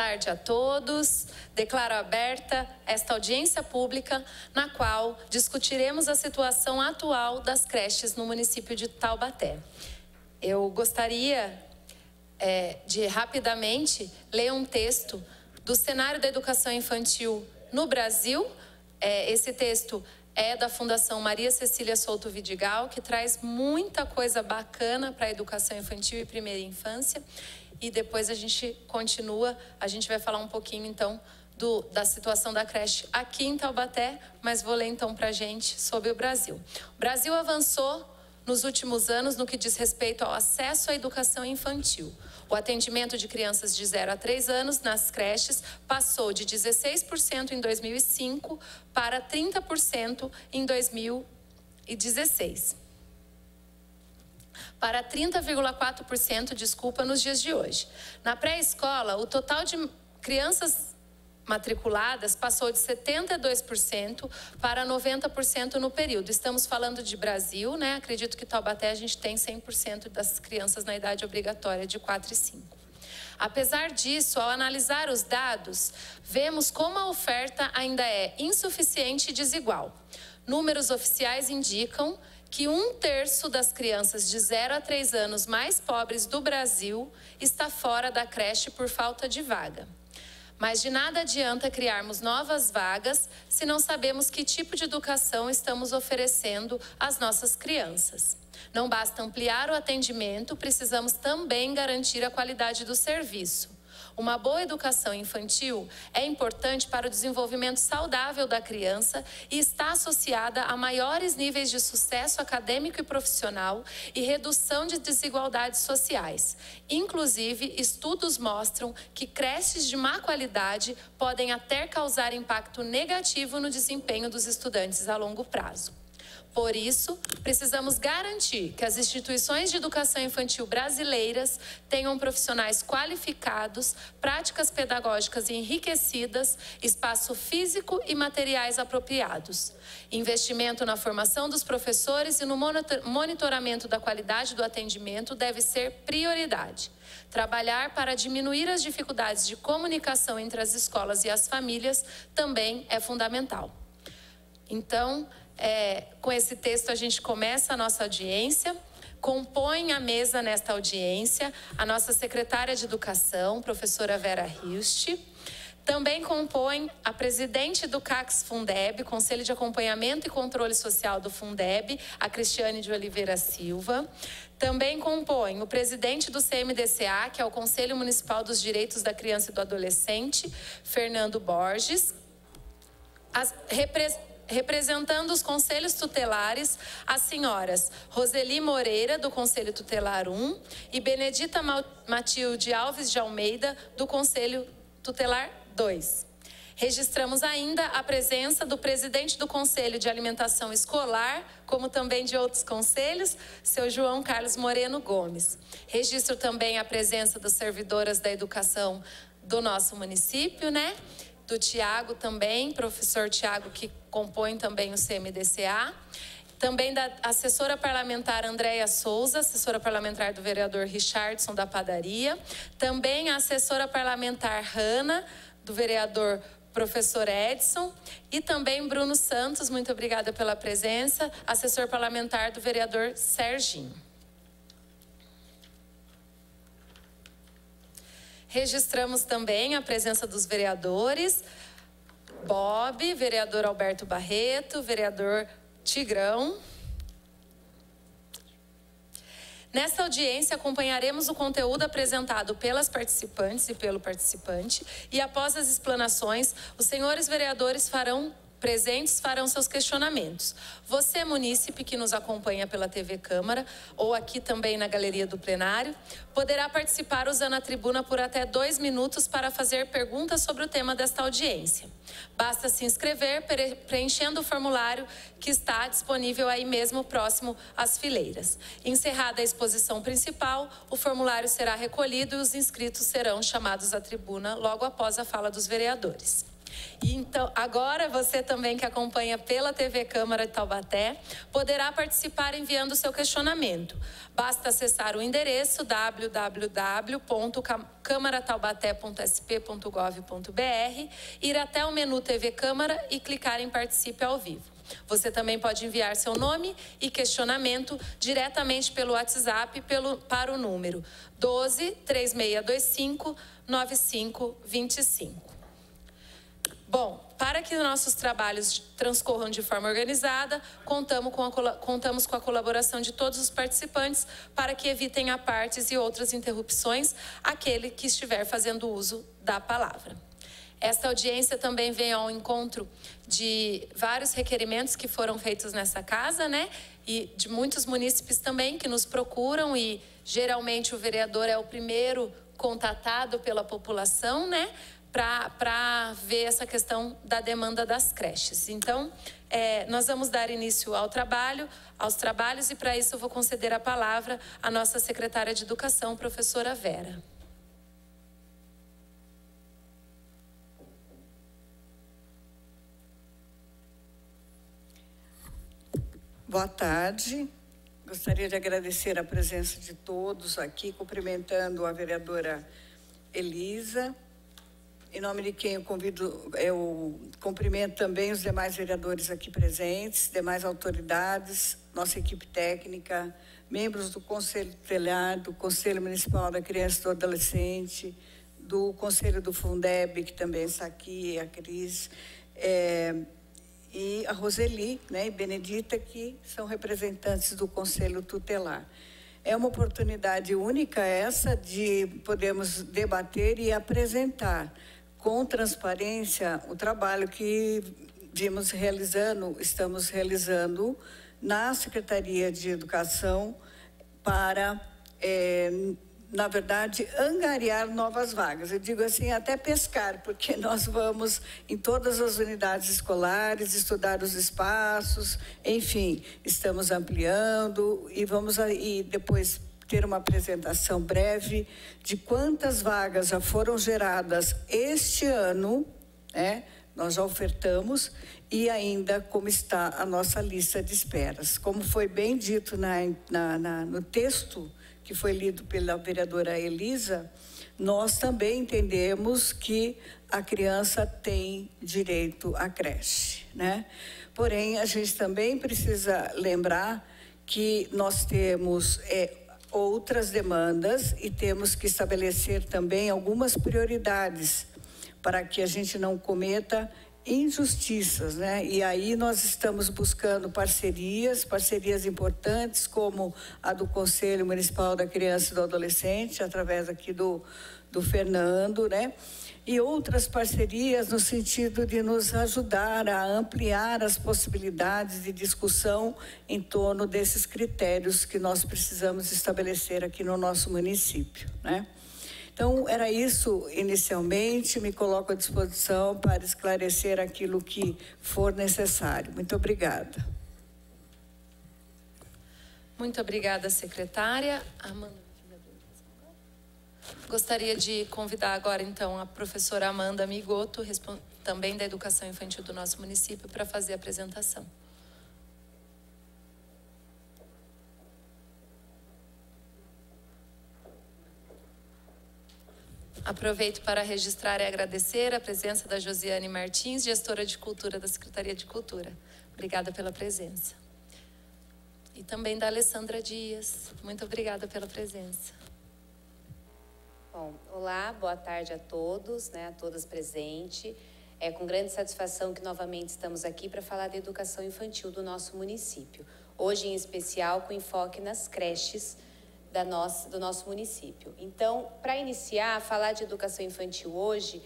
tarde a todos. Declaro aberta esta audiência pública, na qual discutiremos a situação atual das creches no município de Taubaté. Eu gostaria de rapidamente ler um texto do cenário da educação infantil no Brasil. Esse texto é da Fundação Maria Cecília Souto Vidigal, que traz muita coisa bacana para a educação infantil e primeira infância. E depois a gente continua, a gente vai falar um pouquinho então da situação da creche aqui em Taubaté, mas vou ler então para a gente sobre o Brasil. O Brasil avançou nos últimos anos no que diz respeito ao acesso à educação infantil. O atendimento de crianças de 0 a 3 anos nas creches passou de 16% em 2005 para 30% em 2016. Para 30,4%, desculpa, nos dias de hoje. Na pré-escola, o total de crianças matriculadas passou de 72% para 90% no período. Estamos falando de Brasil, né? Acredito que Taubaté a gente tem 100% das crianças na idade obrigatória de 4 e 5. Apesar disso, ao analisar os dados, vemos como a oferta ainda é insuficiente e desigual. Números oficiais indicam que 1/3 das crianças de 0 a 3 anos mais pobres do Brasil está fora da creche por falta de vaga. Mas de nada adianta criarmos novas vagas se não sabemos que tipo de educação estamos oferecendo às nossas crianças. Não basta ampliar o atendimento, precisamos também garantir a qualidade do serviço. Uma boa educação infantil é importante para o desenvolvimento saudável da criança e está associada a maiores níveis de sucesso acadêmico e profissional e redução de desigualdades sociais. Inclusive, estudos mostram que creches de má qualidade podem até causar impacto negativo no desempenho dos estudantes a longo prazo. Por isso, precisamos garantir que as instituições de educação infantil brasileiras tenham profissionais qualificados, práticas pedagógicas enriquecidas, espaço físico e materiais apropriados. Investimento na formação dos professores e no monitoramento da qualidade do atendimento deve ser prioridade. Trabalhar para diminuir as dificuldades de comunicação entre as escolas e as famílias também é fundamental. Então, com esse texto a gente começa a nossa audiência. Compõe a mesa nesta audiência a nossa secretária de Educação, professora Vera Hilst. Também compõe a presidente do CACS Fundeb, Conselho de Acompanhamento e Controle Social do Fundeb, a Cristiane de Oliveira Silva. Também compõe o presidente do CMDCA, que é o Conselho Municipal dos Direitos da Criança e do Adolescente, Fernando Borges. Representando os conselhos tutelares, as senhoras Roseli Moreira, do Conselho Tutelar 1, e Benedita Matilde Alves de Almeida, do Conselho Tutelar 2. Registramos ainda a presença do presidente do Conselho de Alimentação Escolar, como também de outros conselhos, seu João Carlos Moreno Gomes. Registro também a presença das servidoras da educação do nosso município, né? Do Tiago também, professor Tiago, que compõe também o CMDCA. Também da assessora parlamentar Andréia Souza, assessora parlamentar do vereador Richardson da Padaria. Também a assessora parlamentar Hanna, do vereador professor Edson. E também Bruno Santos, muito obrigada pela presença, assessor parlamentar do vereador Serginho. Registramos também a presença dos vereadores Bob, vereador Alberto Barreto, vereador Tigrão. Nesta audiência, acompanharemos o conteúdo apresentado pelas participantes e pelo participante e, após as explanações, os senhores vereadores farão seus questionamentos. Você, munícipe, que nos acompanha pela TV Câmara ou aqui também na galeria do plenário, poderá participar usando a tribuna por até 2 minutos para fazer perguntas sobre o tema desta audiência. Basta se inscrever preenchendo o formulário que está disponível aí mesmo próximo às fileiras. Encerrada a exposição principal, o formulário será recolhido e os inscritos serão chamados à tribuna logo após a fala dos vereadores. E então, agora você também que acompanha pela TV Câmara de Taubaté, poderá participar enviando seu questionamento. Basta acessar o endereço www.câmarataubaté.sp.gov.br, ir até o menu TV Câmara e clicar em Participe ao vivo. Você também pode enviar seu nome e questionamento diretamente pelo WhatsApp para o número 12 3625 9525. Bom, para que nossos trabalhos transcorram de forma organizada, contamos com a colaboração de todos os participantes para que evitem apartes e outras interrupções aquele que estiver fazendo uso da palavra. Esta audiência também vem ao encontro de vários requerimentos que foram feitos nessa casa, né? E de muitos munícipes também que nos procuram, e geralmente o vereador é o primeiro contatado pela população, né? Para ver essa questão da demanda das creches. Então, nós vamos dar início aos trabalhos, e para isso eu vou conceder a palavra à nossa secretária de Educação, professora Vera. Boa tarde. Gostaria de agradecer a presença de todos aqui, cumprimentando a vereadora Elisa. Em nome de quem eu cumprimento também os demais vereadores aqui presentes, demais autoridades, nossa equipe técnica, membros do Conselho Tutelar, do Conselho Municipal da Criança e do Adolescente, do Conselho do Fundeb, que também está aqui, a Cris, e a Roseli, né, e Benedita, que são representantes do Conselho Tutelar. É uma oportunidade única essa de podermos debater e apresentar com transparência o trabalho que estamos realizando na Secretaria de Educação para, na verdade, angariar novas vagas. Eu digo assim, até pescar, porque nós vamos em todas as unidades escolares estudar os espaços, enfim, estamos ampliando e vamos aí depois ter uma apresentação breve de quantas vagas já foram geradas este ano, né? Nós já ofertamos, e ainda como está a nossa lista de esperas. Como foi bem dito no texto que foi lido pela vereadora Elisa, nós também entendemos que a criança tem direito à creche, né? Porém, a gente também precisa lembrar que nós temos outras demandas e temos que estabelecer também algumas prioridades para que a gente não cometa injustiças, né? E aí nós estamos buscando parcerias importantes, como a do Conselho Municipal da Criança e do Adolescente, através aqui do Fernando, né? E outras parcerias no sentido de nos ajudar a ampliar as possibilidades de discussão em torno desses critérios que nós precisamos estabelecer aqui no nosso município, né? Então, era isso inicialmente, me coloco à disposição para esclarecer aquilo que for necessário. Muito obrigada. Muito obrigada, secretária. Amanda. Gostaria de convidar agora, então, a professora Amanda Migoto, também da Educação Infantil do nosso município, para fazer a apresentação. Aproveito para registrar e agradecer a presença da Josiane Martins, gestora de Cultura da Secretaria de Cultura. Obrigada pela presença. E também da Alessandra Dias. Muito obrigada pela presença. Bom, olá, boa tarde a todos, né, a todas presentes. É com grande satisfação que novamente estamos aqui para falar da educação infantil do nosso município. Hoje, em especial, com enfoque nas creches do nosso município. Então, para iniciar, falar de educação infantil hoje,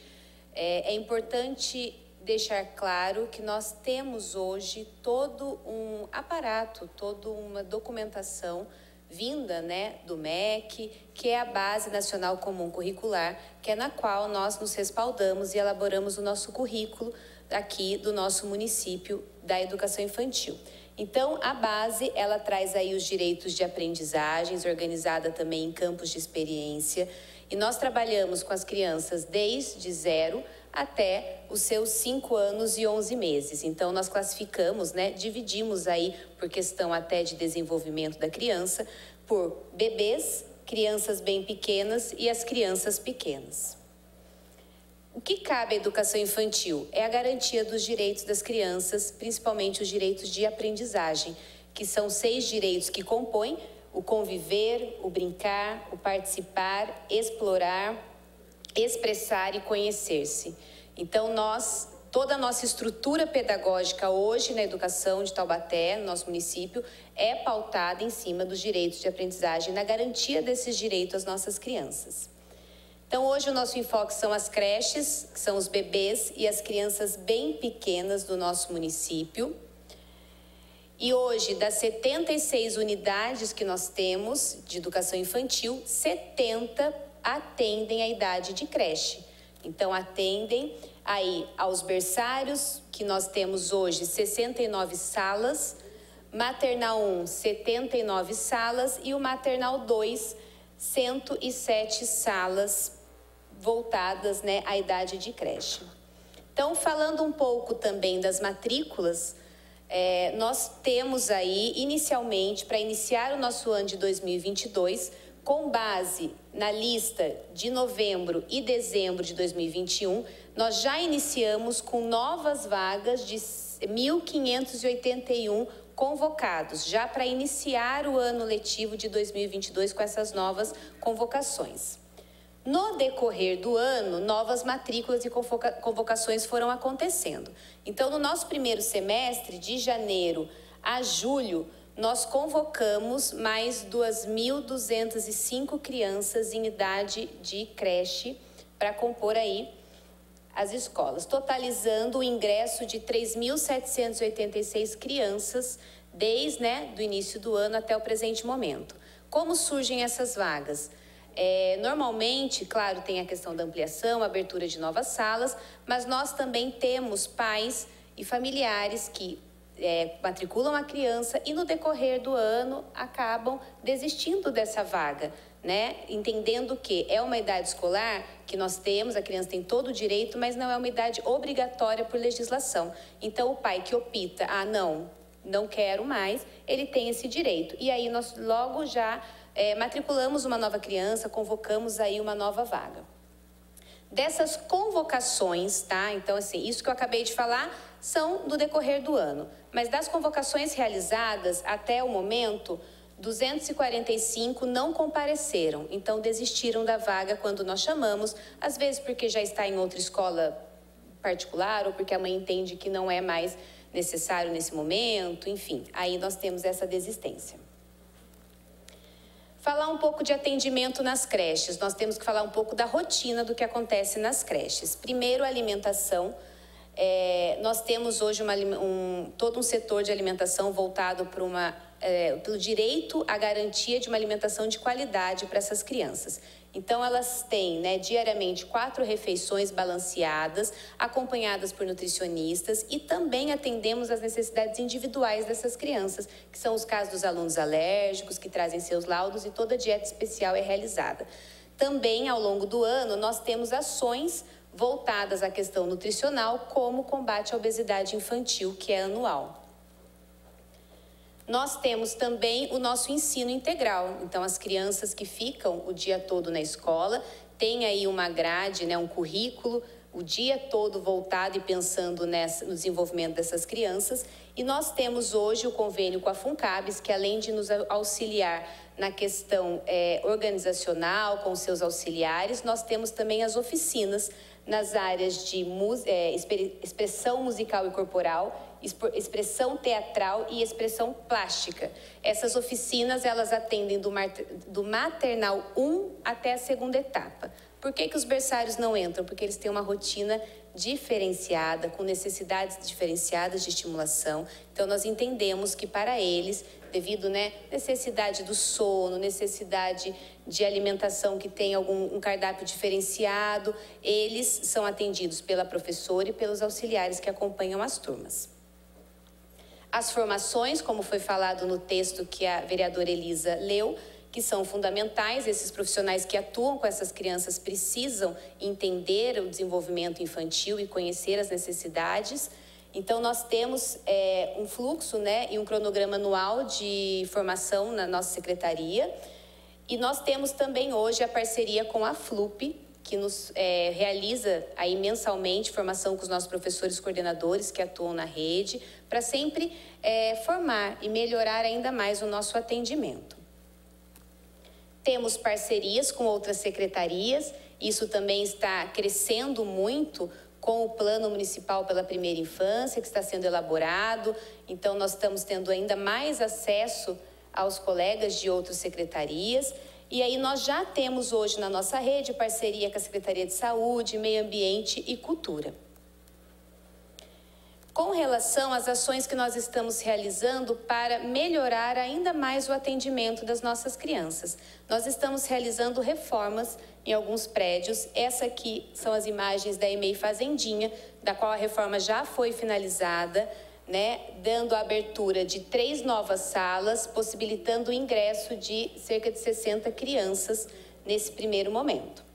é importante deixar claro que nós temos hoje todo um aparato, toda uma documentação vinda, né, do MEC, que é a Base Nacional Comum Curricular, que é na qual nós nos respaldamos e elaboramos o nosso currículo aqui do nosso município da educação infantil. Então, a base, ela traz aí os direitos de aprendizagens, organizada também em campos de experiência, e nós trabalhamos com as crianças desde 0 até os seus 5 anos e 11 meses. Então, nós classificamos, né, dividimos aí por questão até de desenvolvimento da criança, por bebês, crianças bem pequenas e as crianças pequenas. O que cabe à educação infantil? É a garantia dos direitos das crianças, principalmente os direitos de aprendizagem, que são 6 direitos que compõem o conviver, o brincar, o participar, explorar, expressar e conhecer-se. Então, toda a nossa estrutura pedagógica hoje na educação de Taubaté, no nosso município, é pautada em cima dos direitos de aprendizagem, na garantia desses direitos às nossas crianças. Então, hoje o nosso enfoque são as creches, que são os bebês e as crianças bem pequenas do nosso município. E hoje, das 76 unidades que nós temos de educação infantil, 70 atendem a idade de creche. Então, atendem aí aos berçários, que nós temos hoje 69 salas, maternal 1, 79 salas e o maternal 2, 107 salas voltadas, né, à idade de creche. Então, falando um pouco também das matrículas, nós temos aí, inicialmente, para iniciar o nosso ano de 2022, com base na lista de novembro e dezembro de 2021, nós já iniciamos com novas vagas de 1.581 convocados, já para iniciar o ano letivo de 2022 com essas novas convocações. No decorrer do ano, novas matrículas e convocações foram acontecendo. Então, no nosso primeiro semestre, de janeiro a julho, nós convocamos mais 2.205 crianças em idade de creche para compor aí as escolas, totalizando o ingresso de 3.786 crianças desde do início do ano até o presente momento. Como surgem essas vagas? Normalmente, claro, tem a questão da ampliação, abertura de novas salas, mas nós também temos pais e familiares que matriculam a criança e no decorrer do ano acabam desistindo dessa vaga, né? Entendendo que é uma idade escolar que nós temos, a criança tem todo o direito, mas não é uma idade obrigatória por legislação. Então, o pai que opta, não quero mais, ele tem esse direito. E aí nós logo já matriculamos uma nova criança, convocamos aí uma nova vaga. Dessas convocações, tá? Então, assim, isso que eu acabei de falar são do decorrer do ano. Mas das convocações realizadas até o momento, 245 não compareceram. Então, desistiram da vaga quando nós chamamos, às vezes porque já está em outra escola particular ou porque a mãe entende que não é mais necessário nesse momento, enfim. Aí nós temos essa desistência. Falar um pouco de atendimento nas creches. Nós temos que falar um pouco da rotina do que acontece nas creches. Primeiro, a alimentação. Nós temos hoje todo um setor de alimentação voltado pelo direito à garantia de uma alimentação de qualidade para essas crianças. Então, elas têm diariamente 4 refeições balanceadas, acompanhadas por nutricionistas e também atendemos às necessidades individuais dessas crianças, que são os casos dos alunos alérgicos, que trazem seus laudos e toda dieta especial é realizada. Também, ao longo do ano, nós temos ações voltadas à questão nutricional, como o combate à obesidade infantil, que é anual. Nós temos também o nosso ensino integral. Então, as crianças que ficam o dia todo na escola, têm aí uma grade, um currículo, o dia todo voltado e pensando no desenvolvimento dessas crianças. E nós temos hoje o convênio com a FUNCABS, que além de nos auxiliar na questão organizacional, com seus auxiliares, nós temos também as oficinas nas áreas de expressão musical e corporal, expressão teatral e expressão plástica. Essas oficinas, elas atendem do maternal 1 até a 2ª etapa. Por que os berçários não entram? Porque eles têm uma rotina diferenciada, com necessidades diferenciadas de estimulação. Então, nós entendemos que para eles, devido necessidade do sono, necessidade de alimentação que tem um cardápio diferenciado, eles são atendidos pela professora e pelos auxiliares que acompanham as turmas. As formações, como foi falado no texto que a vereadora Elisa leu, que são fundamentais. Esses profissionais que atuam com essas crianças precisam entender o desenvolvimento infantil e conhecer as necessidades. Então, nós temos um fluxo, né, e um cronograma anual de formação na nossa secretaria. E nós temos também hoje a parceria com a FLUP, que nos realiza aí mensalmente formação com os nossos professores coordenadores que atuam na rede, para sempre formar e melhorar ainda mais o nosso atendimento. Temos parcerias com outras secretarias, isso também está crescendo muito com o Plano Municipal pela Primeira Infância, que está sendo elaborado. Então, nós estamos tendo ainda mais acesso aos colegas de outras secretarias. E aí nós já temos hoje na nossa rede parceria com a Secretaria de Saúde, Meio Ambiente e Cultura. Com relação às ações que nós estamos realizando para melhorar ainda mais o atendimento das nossas crianças, nós estamos realizando reformas em alguns prédios. Essa aqui são as imagens da EMEI Fazendinha, da qual a reforma já foi finalizada, né, dando a abertura de 3 novas salas, possibilitando o ingresso de cerca de 60 crianças nesse primeiro momento.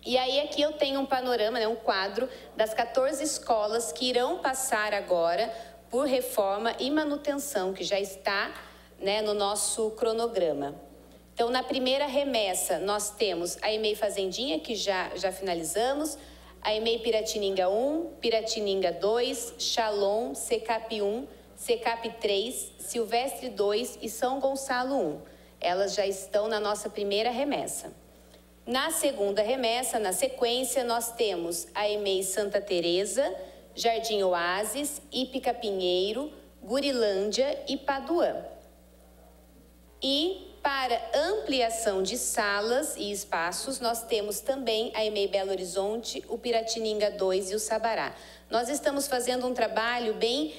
E aí aqui eu tenho um panorama, né, um quadro das 14 escolas que irão passar agora por reforma e manutenção, que já está, né, no nosso cronograma. Então, na primeira remessa, nós temos a EMEI Fazendinha, que já finalizamos, a EMEI Piratininga 1, Piratininga 2, Shalom, Secap 1, Secap 3, Silvestre 2 e São Gonçalo 1. Elas já estão na nossa primeira remessa. Na segunda remessa, na sequência, nós temos a EMEI Santa Teresa, Jardim Oásis, Ípica Pinheiro, Gurilândia e Paduã. E para ampliação de salas e espaços, nós temos também a EMEI Belo Horizonte, o Piratininga 2 e o Sabará. Nós estamos fazendo um trabalho bem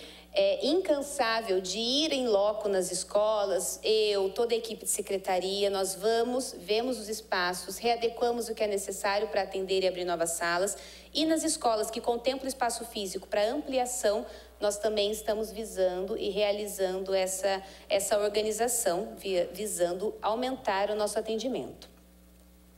incansável de ir em loco nas escolas. Eu, toda a equipe de secretaria, nós vemos os espaços, readequamos o que é necessário para atender e abrir novas salas. E nas escolas que contemplam espaço físico para ampliação, nós também estamos visando e realizando essa organização, visando aumentar o nosso atendimento.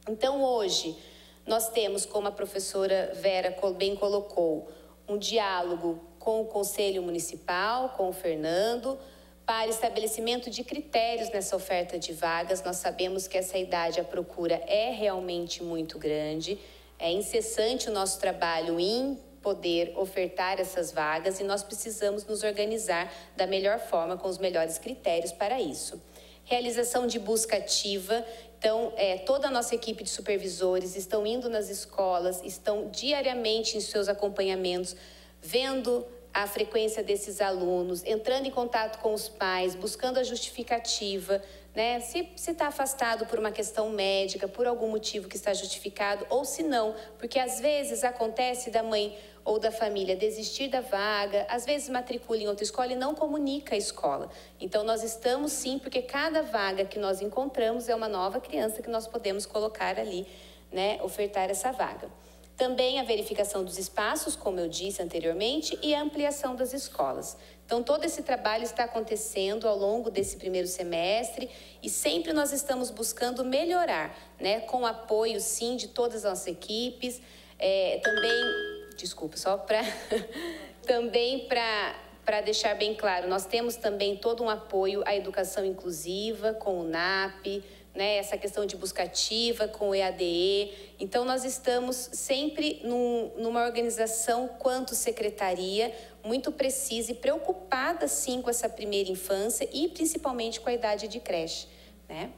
Então, hoje, nós temos, como a professora Vera bem colocou, um diálogo com o Conselho Municipal, com o Fernando, para estabelecimento de critérios nessa oferta de vagas. Nós sabemos que essa idade, a procura é realmente muito grande, é incessante o nosso trabalho em poder ofertar essas vagas e nós precisamos nos organizar da melhor forma, com os melhores critérios para isso. Realização de busca ativa. Então, toda a nossa equipe de supervisores estão indo nas escolas, estão diariamente em seus acompanhamentos, vendo a frequência desses alunos, entrando em contato com os pais, buscando a justificativa, né? Se está afastado por uma questão médica, por algum motivo que está justificado, ou se não, porque às vezes acontece da mãe ou da família desistir da vaga, às vezes matricula em outra escola e não comunica a escola. Então, nós estamos sim, porque cada vaga que nós encontramos é uma nova criança que nós podemos colocar ali, né? Ofertar essa vaga. Também a verificação dos espaços, como eu disse anteriormente, e a ampliação das escolas. Então, todo esse trabalho está acontecendo ao longo desse primeiro semestre e sempre nós estamos buscando melhorar, né? Com apoio, sim, de todas as nossas equipes. Também para deixar bem claro, nós temos também todo um apoio à educação inclusiva com o NAP, né, essa questão de busca ativa com o EADE. Então, nós estamos sempre numa organização quanto secretaria muito precisa e preocupada, sim, com essa primeira infância e principalmente com a idade de creche, né?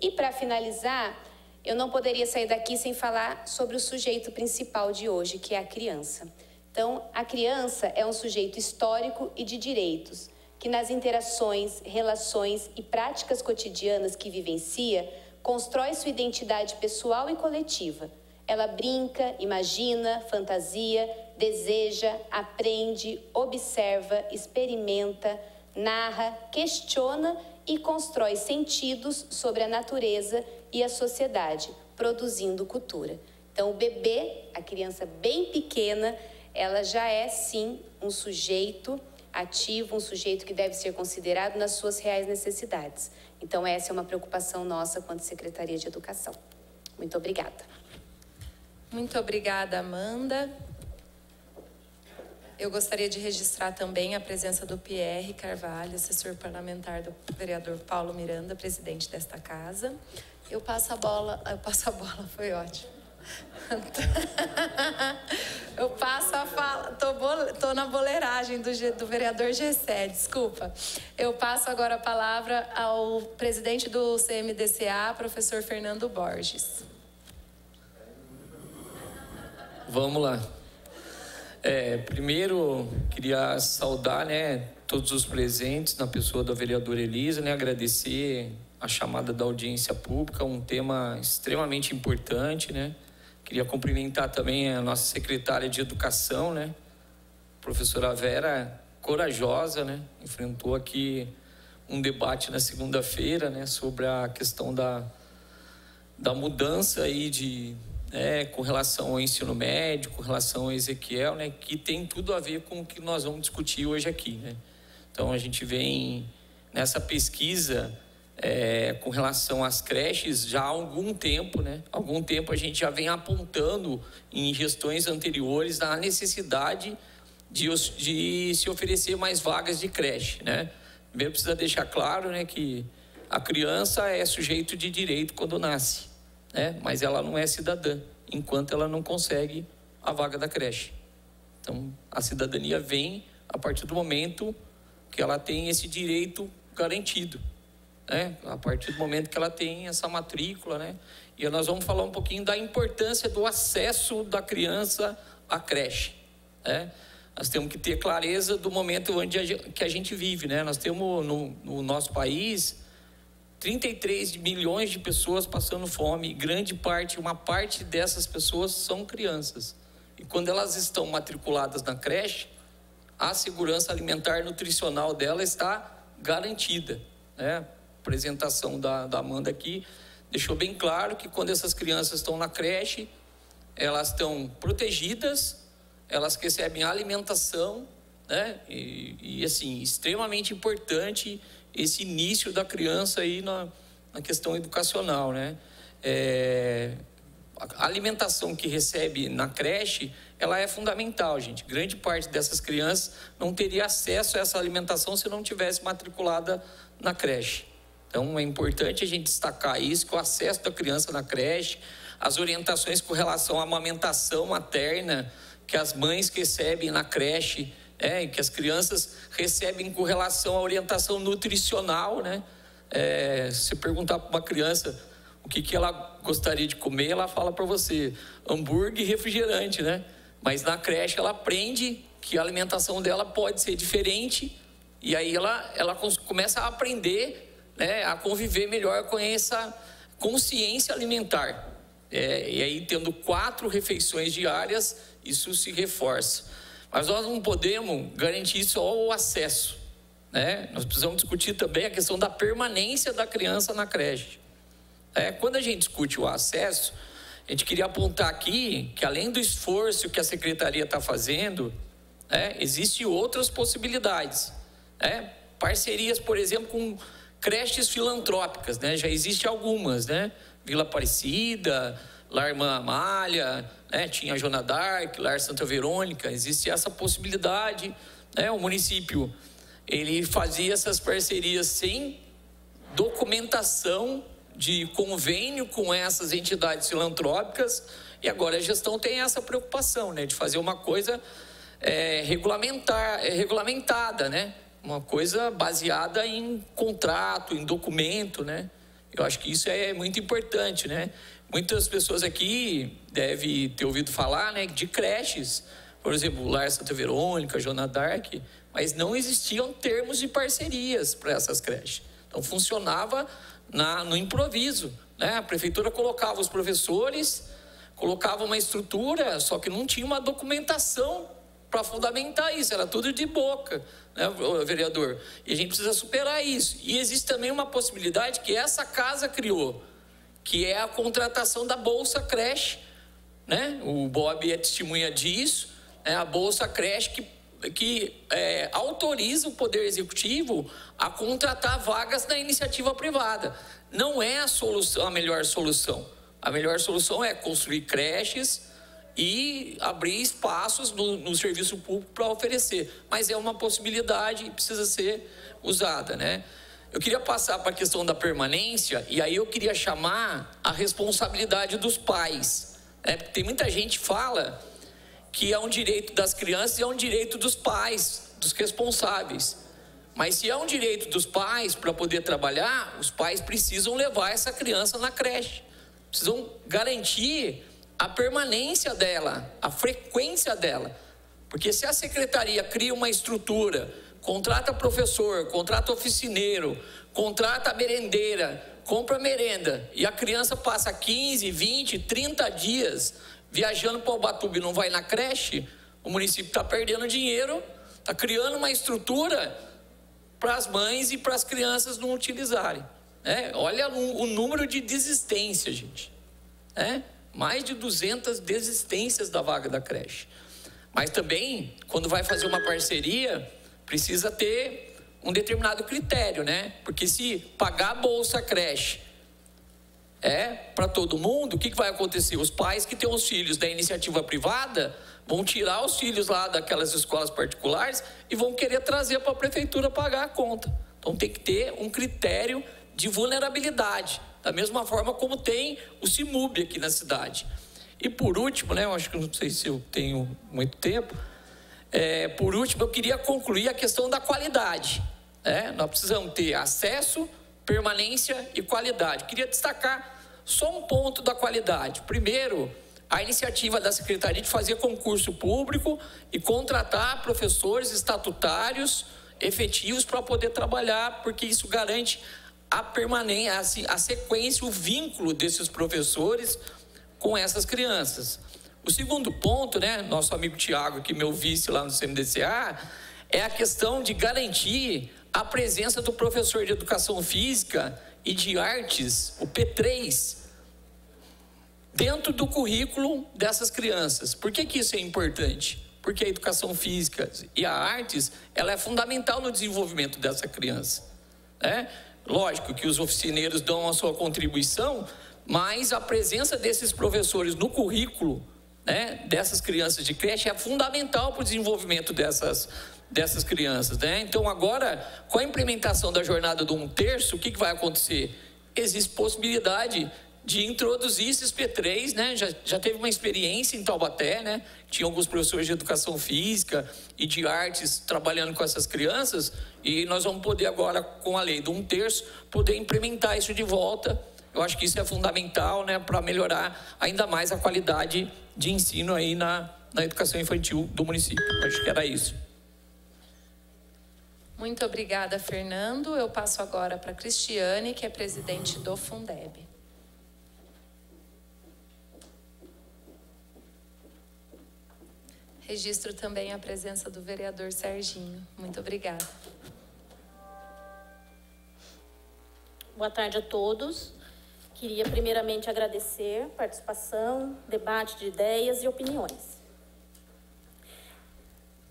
E, para finalizar, eu não poderia sair daqui sem falar sobre o sujeito principal de hoje, que é a criança. Então, a criança é um sujeito histórico e de direitos, que nas interações, relações e práticas cotidianas que vivencia, constrói sua identidade pessoal e coletiva. Ela brinca, imagina, fantasia, deseja, aprende, observa, experimenta, narra, questiona e constrói sentidos sobre a natureza e a sociedade, produzindo cultura. Então, o bebê, a criança bem pequena, ela já é, sim, um sujeito ativo, um sujeito que deve ser considerado nas suas reais necessidades. Então, essa é uma preocupação nossa quanto Secretaria de Educação. Muito obrigada. Muito obrigada, Amanda. Eu gostaria de registrar também a presença do Pierre Carvalho, assessor parlamentar do vereador Paulo Miranda, presidente desta casa. Eu passo a bola, foi ótimo. Eu passo a fala, tô na boleiragem do vereador Gessé, desculpa. Eu passo agora a palavra ao presidente do CMDCA, professor Fernando Borges. Vamos lá. Primeiro, queria saudar, todos os presentes, na pessoa da vereadora Elisa, agradecer a chamada da audiência pública, um tema extremamente importante, Queria cumprimentar também a nossa secretária de Educação, professora Vera, corajosa, enfrentou aqui um debate na segunda-feira, sobre a questão da mudança aí com relação ao ensino médio, com relação ao Ezequiel, que tem tudo a ver com o que nós vamos discutir hoje aqui, Então, a gente vem nessa pesquisa com relação às creches já há algum tempo, Algum tempo a gente já vem apontando em gestões anteriores a necessidade de se oferecer mais vagas de creche, Primeiro precisa deixar claro, que a criança é sujeito de direito quando nasce, mas ela não é cidadã, enquanto ela não consegue a vaga da creche. Então, a cidadania vem a partir do momento que ela tem esse direito garantido, a partir do momento que ela tem essa matrícula, E nós vamos falar um pouquinho da importância do acesso da criança à creche, Nós temos que ter clareza do momento que a gente vive, Nós temos no nosso país 33 milhões de pessoas passando fome, e uma parte dessas pessoas são crianças. E quando elas estão matriculadas na creche, a segurança alimentar e nutricional dela está garantida, A apresentação da Amanda aqui deixou bem claro que quando essas crianças estão na creche, elas estão protegidas, elas recebem alimentação, E assim, extremamente importante esse início da criança aí na questão educacional, A alimentação que recebe na creche, ela é fundamental, gente. Grande parte dessas crianças não teria acesso a essa alimentação se não tivesse matriculada na creche. Então, é importante a gente destacar isso, que o acesso da criança na creche, as orientações com relação à amamentação materna, que as mães recebem na creche, e que as crianças recebem com relação à orientação nutricional, se perguntar para uma criança o que ela gostaria de comer, ela fala para você, hambúrguer e refrigerante, Mas na creche ela aprende que a alimentação dela pode ser diferente, e aí ela começa a aprender, a conviver melhor com essa consciência alimentar. E aí, tendo 4 refeições diárias, isso se reforça. Mas nós não podemos garantir só o acesso, Nós precisamos discutir também a questão da permanência da criança na creche. Quando a gente discute o acesso, a gente queria apontar aqui que, além do esforço que a Secretaria está fazendo, existem outras possibilidades, Parcerias, por exemplo, com creches filantrópicas, Já existem algumas, Vila Aparecida, Lar Irmã Amália, tinha a Joana d'Arc, Lar Santa Verônica, existe essa possibilidade, O município, ele fazia essas parcerias sem documentação de convênio com essas entidades filantrópicas, e agora a gestão tem essa preocupação, de fazer uma coisa regulamentada, Uma coisa baseada em contrato, em documento, Eu acho que isso é muito importante, Muitas pessoas aqui devem ter ouvido falar, de creches, por exemplo, Lar Santa Verônica, Joana d'Arc, mas não existiam termos de parcerias para essas creches. Então, funcionava no improviso, A prefeitura colocava os professores, colocava uma estrutura, só que não tinha uma documentação para fundamentar isso, era tudo de boca, vereador? E a gente precisa superar isso. E existe também uma possibilidade que essa casa criou, que é a contratação da Bolsa Creche, O Bob é testemunha disso, A Bolsa Creche, que que autoriza o Poder Executivo a contratar vagas na iniciativa privada. Não é a melhor solução. A melhor solução é construir creches e abrir espaços no serviço público para oferecer. Mas é uma possibilidade e precisa ser usada, né? Eu queria passar para a questão da permanência, e aí eu queria chamar a responsabilidade dos pais, né? Porque tem muita gente que fala que é um direito das crianças e é um direito dos pais, dos responsáveis. Mas se é um direito dos pais para poder trabalhar, os pais precisam levar essa criança na creche. Precisam garantir a permanência dela, a frequência dela. Porque se a secretaria cria uma estrutura, contrata professor, contrata oficineiro, contrata merendeira, compra merenda, e a criança passa 15, 20, 30 dias viajando para Ubatuba e não vai na creche, o município está perdendo dinheiro, está criando uma estrutura para as mães e para as crianças não utilizarem. Olha o número de desistências, gente. Mais de 200 desistências da vaga da creche. Mas também, quando vai fazer uma parceria, precisa ter um determinado critério, né? Porque se pagar a bolsa creche para todo mundo, o que vai acontecer? Os pais que têm os filhos da iniciativa privada vão tirar os filhos lá daquelas escolas particulares e vão querer trazer para a prefeitura pagar a conta. Então tem que ter um critério de vulnerabilidade, da mesma forma como tem o CIMUB aqui na cidade. E por último, né, eu acho que não sei se eu tenho muito tempo, por último eu queria concluir a questão da qualidade. Nós precisamos ter acesso, permanência e qualidade. Queria destacar só um ponto da qualidade. Primeiro, a iniciativa da Secretaria de fazer concurso público e contratar professores estatutários efetivos para poder trabalhar, porque isso garante a permanência, a sequência, o vínculo desses professores com essas crianças. O segundo ponto, né, nosso amigo Tiago, que meu vice lá no CMDCA, é a questão de garantir a presença do professor de Educação Física e de Artes, o P3, dentro do currículo dessas crianças. Por que isso é importante? Porque a Educação Física e a Artes, ela é fundamental no desenvolvimento dessa criança. Lógico que os oficineiros dão a sua contribuição, mas a presença desses professores no currículo, dessas crianças de creche é fundamental para o desenvolvimento dessas crianças, Então agora, com a implementação da jornada do 1/3, o que vai acontecer? Existe possibilidade de introduzir esses P3, já teve uma experiência em Taubaté, tinha alguns professores de Educação Física e de Artes trabalhando com essas crianças, e nós vamos poder agora, com a lei do 1/3, poder implementar isso de volta. Eu acho que isso é fundamental, para melhorar ainda mais a qualidade de ensino aí na educação infantil do município. Acho que era isso. Muito obrigada, Fernando. Eu passo agora para a Cristiane, que é presidente do Fundeb. Registro também a presença do vereador Serginho. Muito obrigada. Boa tarde a todos. Queria primeiramente agradecer a participação, debate de ideias e opiniões.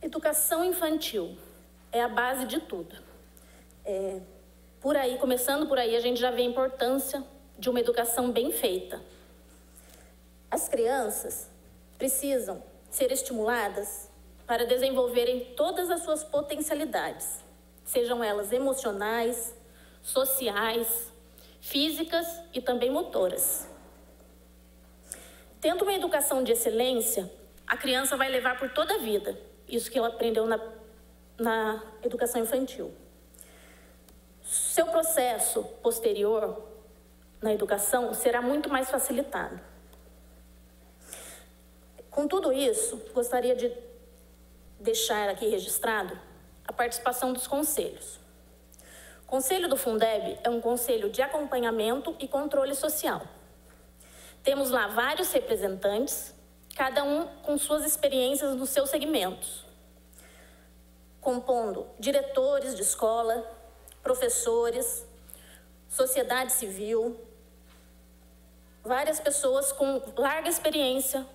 Educação infantil é a base de tudo. Começando por aí, a gente já vê a importância de uma educação bem feita. As crianças precisam ser estimuladas para desenvolverem todas as suas potencialidades, sejam elas emocionais, sociais, físicas e também motoras. Tendo uma educação de excelência, a criança vai levar por toda a vida isso que ela aprendeu na educação infantil. Seu processo posterior na educação será muito mais facilitado. Com tudo isso, gostaria de deixar aqui registrado a participação dos conselhos. O Conselho do Fundeb é um conselho de acompanhamento e controle social. Temos lá vários representantes, cada um com suas experiências nos seus segmentos, compondo diretores de escola, professores, sociedade civil, várias pessoas com larga experiência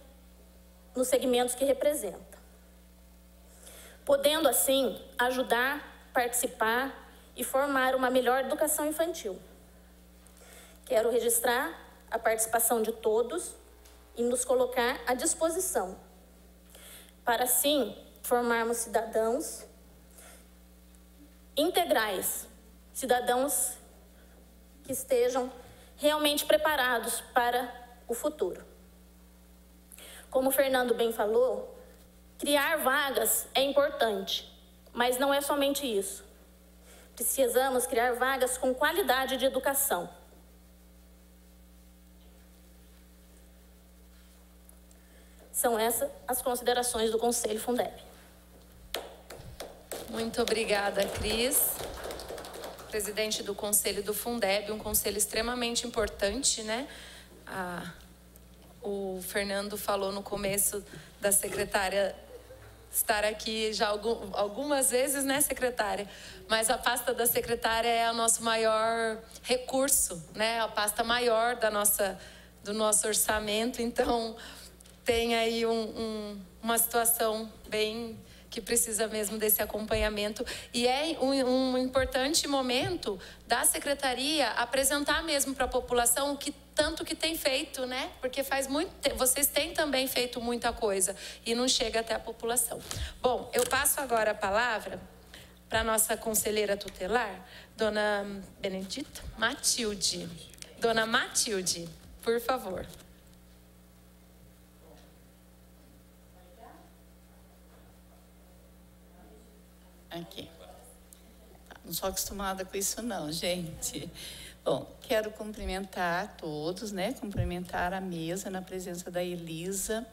nos segmentos que representa. podendo, assim, ajudar, participar e formar uma melhor educação infantil. Quero registrar a participação de todos e nos colocar à disposição, para, assim, formarmos cidadãos integrais, cidadãos que estejam realmente preparados para o futuro. Como o Fernando bem falou, criar vagas é importante, mas não é somente isso. Precisamos criar vagas com qualidade de educação. São essas as considerações do Conselho Fundeb. Muito obrigada, Cris. Presidente do Conselho do Fundeb, um conselho extremamente importante, né? O Fernando falou no começo da secretária estar aqui já algumas vezes, né, secretária? Mas a pasta da secretária é o nosso maior recurso, né? A pasta maior do nosso orçamento. Então, tem aí uma situação bem que precisa mesmo desse acompanhamento. E é um importante momento da secretaria apresentar mesmo para a população o que tanto que tem feito, né? Porque vocês têm também feito muita coisa e não chega até a população. Bom, eu passo agora a palavra para a nossa conselheira tutelar, dona Benedita Matilde. Dona Matilde, por favor. Aqui. Não sou acostumada com isso não, gente. Bom, quero cumprimentar todos, né? Cumprimentar a mesa na presença da Elisa,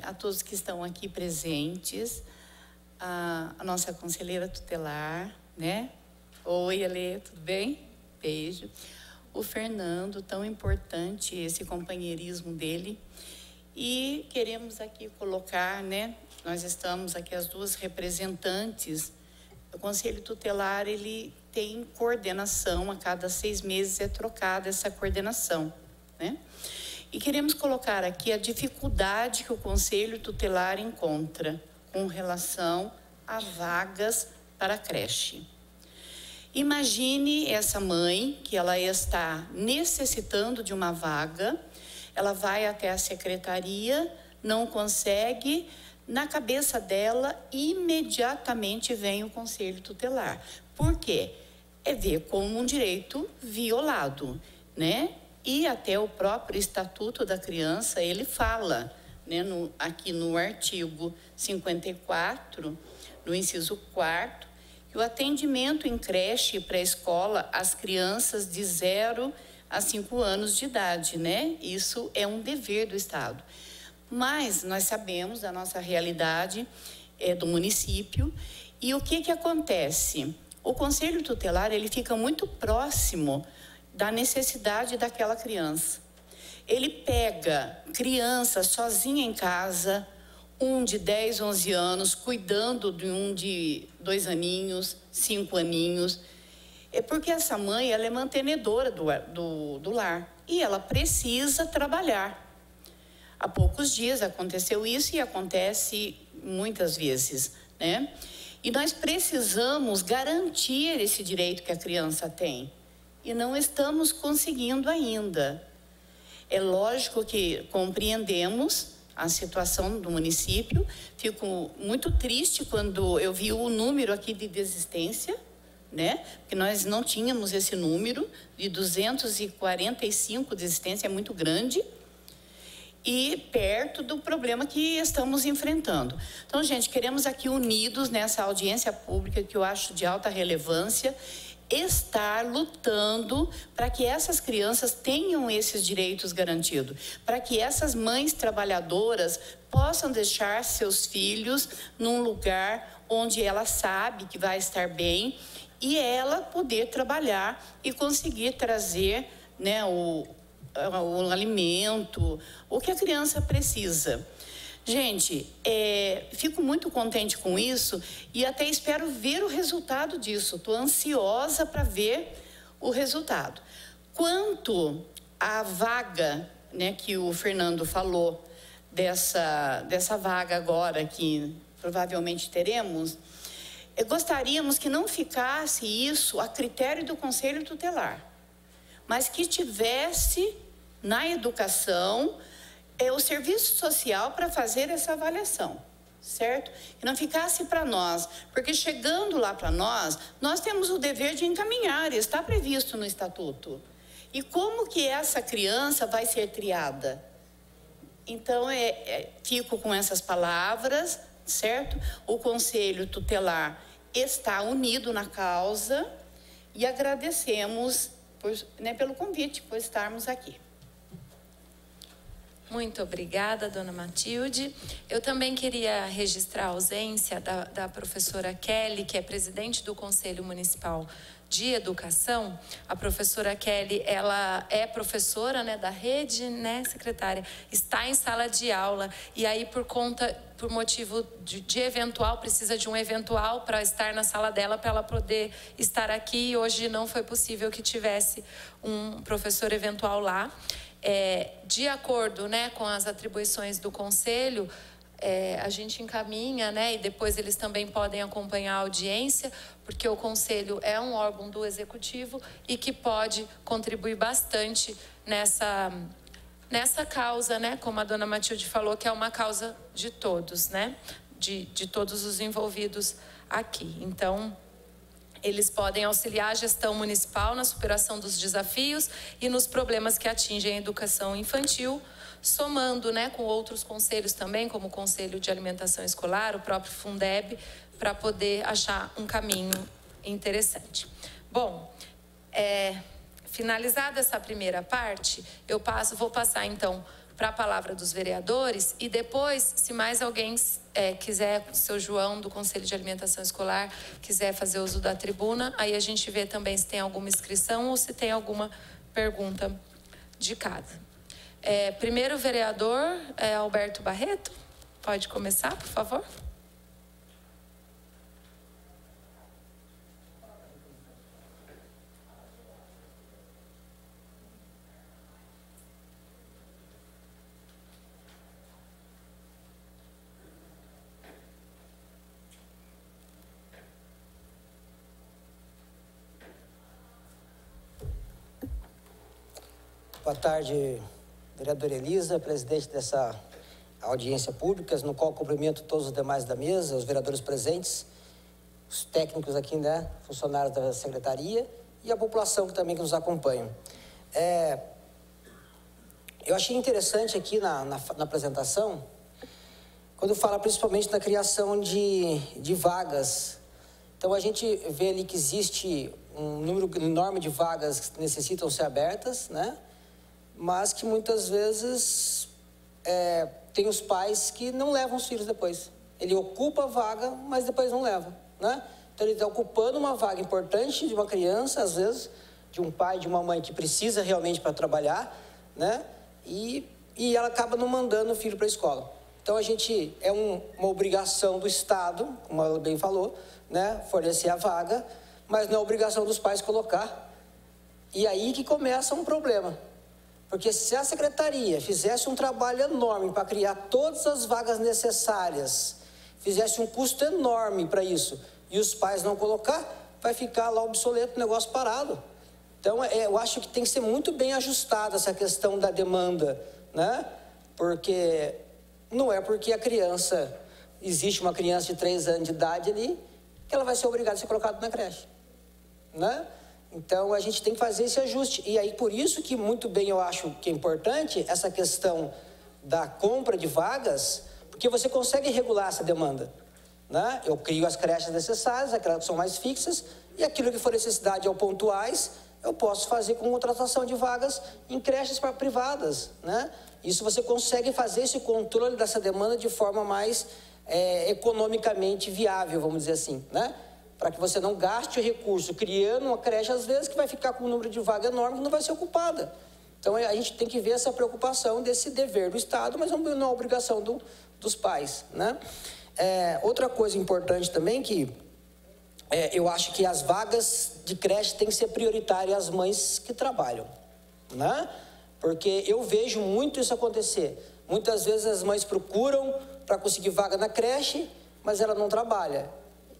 a todos que estão aqui presentes, a nossa conselheira tutelar, né? Oi, Elê, tudo bem? Beijo. O Fernando, tão importante esse companheirismo dele. E queremos aqui colocar, né? Nós estamos aqui as duas representantes. O Conselho Tutelar, ele tem coordenação, a cada 6 meses é trocada essa coordenação, né? E queremos colocar aqui a dificuldade que o Conselho Tutelar encontra com relação a vagas para a creche. Imagine essa mãe que ela está necessitando de uma vaga, ela vai até a secretaria, não consegue. Na cabeça dela, imediatamente vem o Conselho Tutelar. Por quê? É ver como um direito violado, né? E até o próprio Estatuto da Criança, ele fala, né? Aqui no artigo 54, no inciso 4º, que o atendimento em creche e pré-escola às crianças de 0 a 5 anos de idade, né? Isso é um dever do Estado. Mas nós sabemos da nossa realidade do município e o que acontece? O Conselho Tutelar, ele fica muito próximo da necessidade daquela criança. Ele pega criança sozinha em casa, um de 10, 11 anos, cuidando de um de 2 aninhos, 5 aninhos. É porque essa mãe, ela é mantenedora do lar e ela precisa trabalhar. Há poucos dias aconteceu isso e acontece muitas vezes, né? E nós precisamos garantir esse direito que a criança tem e não estamos conseguindo ainda. É lógico que compreendemos a situação do município. Fico muito triste quando eu vi o número aqui de desistência, né? Porque nós não tínhamos esse número de 245 desistência, é muito grande. E perto do problema que estamos enfrentando. Então, gente, queremos aqui unidos nessa audiência pública que eu acho de alta relevância, estar lutando para que essas crianças tenham esses direitos garantidos, para que essas mães trabalhadoras possam deixar seus filhos num lugar onde ela sabe que vai estar bem e ela poder trabalhar e conseguir trazer, né, o alimento, o que a criança precisa. Gente, fico muito contente com isso e até espero ver o resultado disso. Estou ansiosa para ver o resultado. Quanto à vaga, né, que o Fernando falou, dessa vaga agora aqui provavelmente teremos, gostaríamos que não ficasse isso a critério do Conselho Tutelar, mas que tivesse na educação o serviço social para fazer essa avaliação, certo? Que não ficasse para nós, porque chegando lá para nós temos o dever de encaminhar, está previsto no Estatuto. E como que essa criança vai ser triada? Então, fico com essas palavras, certo? O Conselho Tutelar está unido na causa e agradecemos pelo convite, por estarmos aqui. Muito obrigada, dona Matilde. Eu também queria registrar a ausência da professora Kelly, que é presidente do Conselho Municipal de Educação. A professora Kelly, ela é professora, né, da rede, né, secretária? Está em sala de aula e aí por motivo de eventual, precisa de um eventual para estar na sala dela, para ela poder estar aqui. E hoje não foi possível que tivesse um professor eventual lá. De acordo, né, com as atribuições do Conselho, a gente encaminha, né, e depois eles também podem acompanhar a audiência, porque o Conselho é um órgão do Executivo e que pode contribuir bastante nessa causa, né, como a dona Matilde falou, que é uma causa de todos, né, de todos os envolvidos aqui. Então, eles podem auxiliar a gestão municipal na superação dos desafios e nos problemas que atingem a educação infantil, somando, né, com outros conselhos também, como o Conselho de Alimentação Escolar, o próprio Fundeb, para poder achar um caminho interessante. Bom, finalizada essa primeira parte, vou passar então para a palavra dos vereadores e depois, se mais alguém quiser, o seu João do Conselho de Alimentação Escolar, quiser fazer uso da tribuna, aí a gente vê também se tem alguma inscrição ou se tem alguma pergunta de cada. Primeiro vereador, Alberto Barreto, pode começar, por favor? Boa tarde, vereadora Elisa, presidente dessa audiência pública, no qual cumprimento todos os demais da mesa, os vereadores presentes, os técnicos aqui, né, funcionários da secretaria e a população que também nos acompanha. Eu achei interessante aqui na apresentação, quando fala principalmente da criação de vagas. Então, a gente vê ali que existe um número enorme de vagas que necessitam ser abertas, né? Mas que muitas vezes tem os pais que não levam os filhos depois. Ele ocupa a vaga, mas depois não leva, né? Então ele está ocupando uma vaga importante de uma criança, às vezes, de um pai, de uma mãe que precisa realmente para trabalhar, né? E ela acaba não mandando o filho para a escola. Então uma obrigação do Estado, como ela bem falou, né? Fornecer a vaga, mas não é obrigação dos pais colocar. E aí que começa um problema. Porque se a secretaria fizesse um trabalho enorme para criar todas as vagas necessárias, fizesse um custo enorme para isso, e os pais não colocar, vai ficar lá obsoleto, o negócio parado. Então, eu acho que tem que ser muito bem ajustada essa questão da demanda, né? Porque não é porque existe uma criança de 3 anos de idade ali, que ela vai ser obrigada a ser colocada na creche, né? Então, a gente tem que fazer esse ajuste. E aí, por isso que muito bem eu acho que é importante essa questão da compra de vagas, porque você consegue regular essa demanda, né? Eu crio as creches necessárias, aquelas que são mais fixas, e aquilo que for necessidade ou pontuais, eu posso fazer com contratação de vagas em creches privadas, né? Isso você consegue fazer esse controle dessa demanda de forma mais economicamente viável, vamos dizer assim, né? Para que você não gaste o recurso criando uma creche, às vezes, que vai ficar com um número de vaga enorme que não vai ser ocupada. Então, a gente tem que ver essa preocupação desse dever do Estado, mas não é obrigação dos pais, né? Outra coisa importante também que eu acho que as vagas de creche têm que ser prioritárias às mães que trabalham, né? Porque eu vejo muito isso acontecer. Muitas vezes as mães procuram para conseguir vaga na creche, mas ela não trabalha.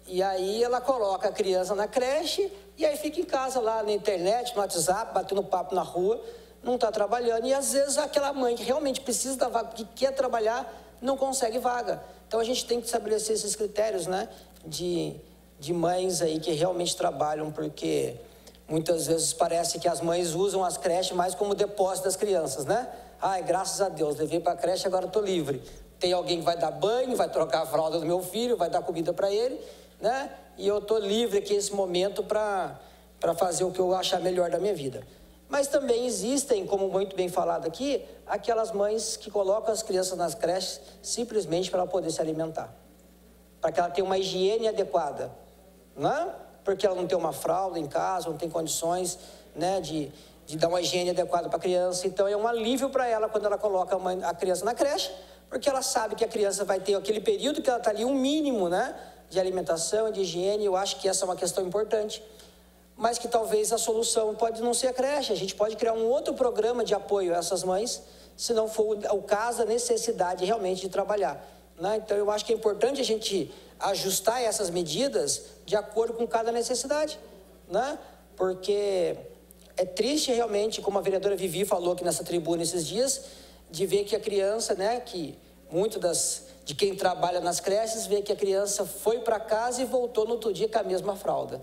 E aí ela coloca a criança na creche e aí fica em casa lá na internet, no WhatsApp, batendo papo na rua, não está trabalhando. E às vezes aquela mãe que realmente precisa da vaga, que quer trabalhar, não consegue vaga. Então a gente tem que estabelecer esses critérios, né, de mães aí que realmente trabalham, porque muitas vezes parece que as mães usam as creches mais como depósito das crianças, né? Ai, graças a Deus, levei para a creche, agora estou livre. Tem alguém que vai dar banho, vai trocar a fralda do meu filho, vai dar comida para ele, né? E eu estou livre aqui nesse momento para fazer o que eu achar melhor da minha vida. Mas também existem, como muito bem falado aqui, aquelas mães que colocam as crianças nas creches simplesmente para ela poder se alimentar. Para que ela tenha uma higiene adequada, né? Porque ela não tem uma fralda em casa, não tem condições, né, de dar uma higiene adequada para a criança. Então é um alívio para ela quando ela coloca a criança na creche, porque ela sabe que a criança vai ter aquele período que ela está ali, um mínimo, né, de alimentação, de higiene. Eu acho que essa é uma questão importante, mas que talvez a solução pode não ser a creche. A gente pode criar um outro programa de apoio a essas mães, se não for o caso, a necessidade realmente de trabalhar, né? Então eu acho que é importante a gente ajustar essas medidas de acordo com cada necessidade, né? Porque é triste realmente, como a vereadora Vivi falou aqui nessa tribuna esses dias, de ver que a criança, né, que muito de quem trabalha nas creches, vê que a criança foi para casa e voltou no outro dia com a mesma fralda,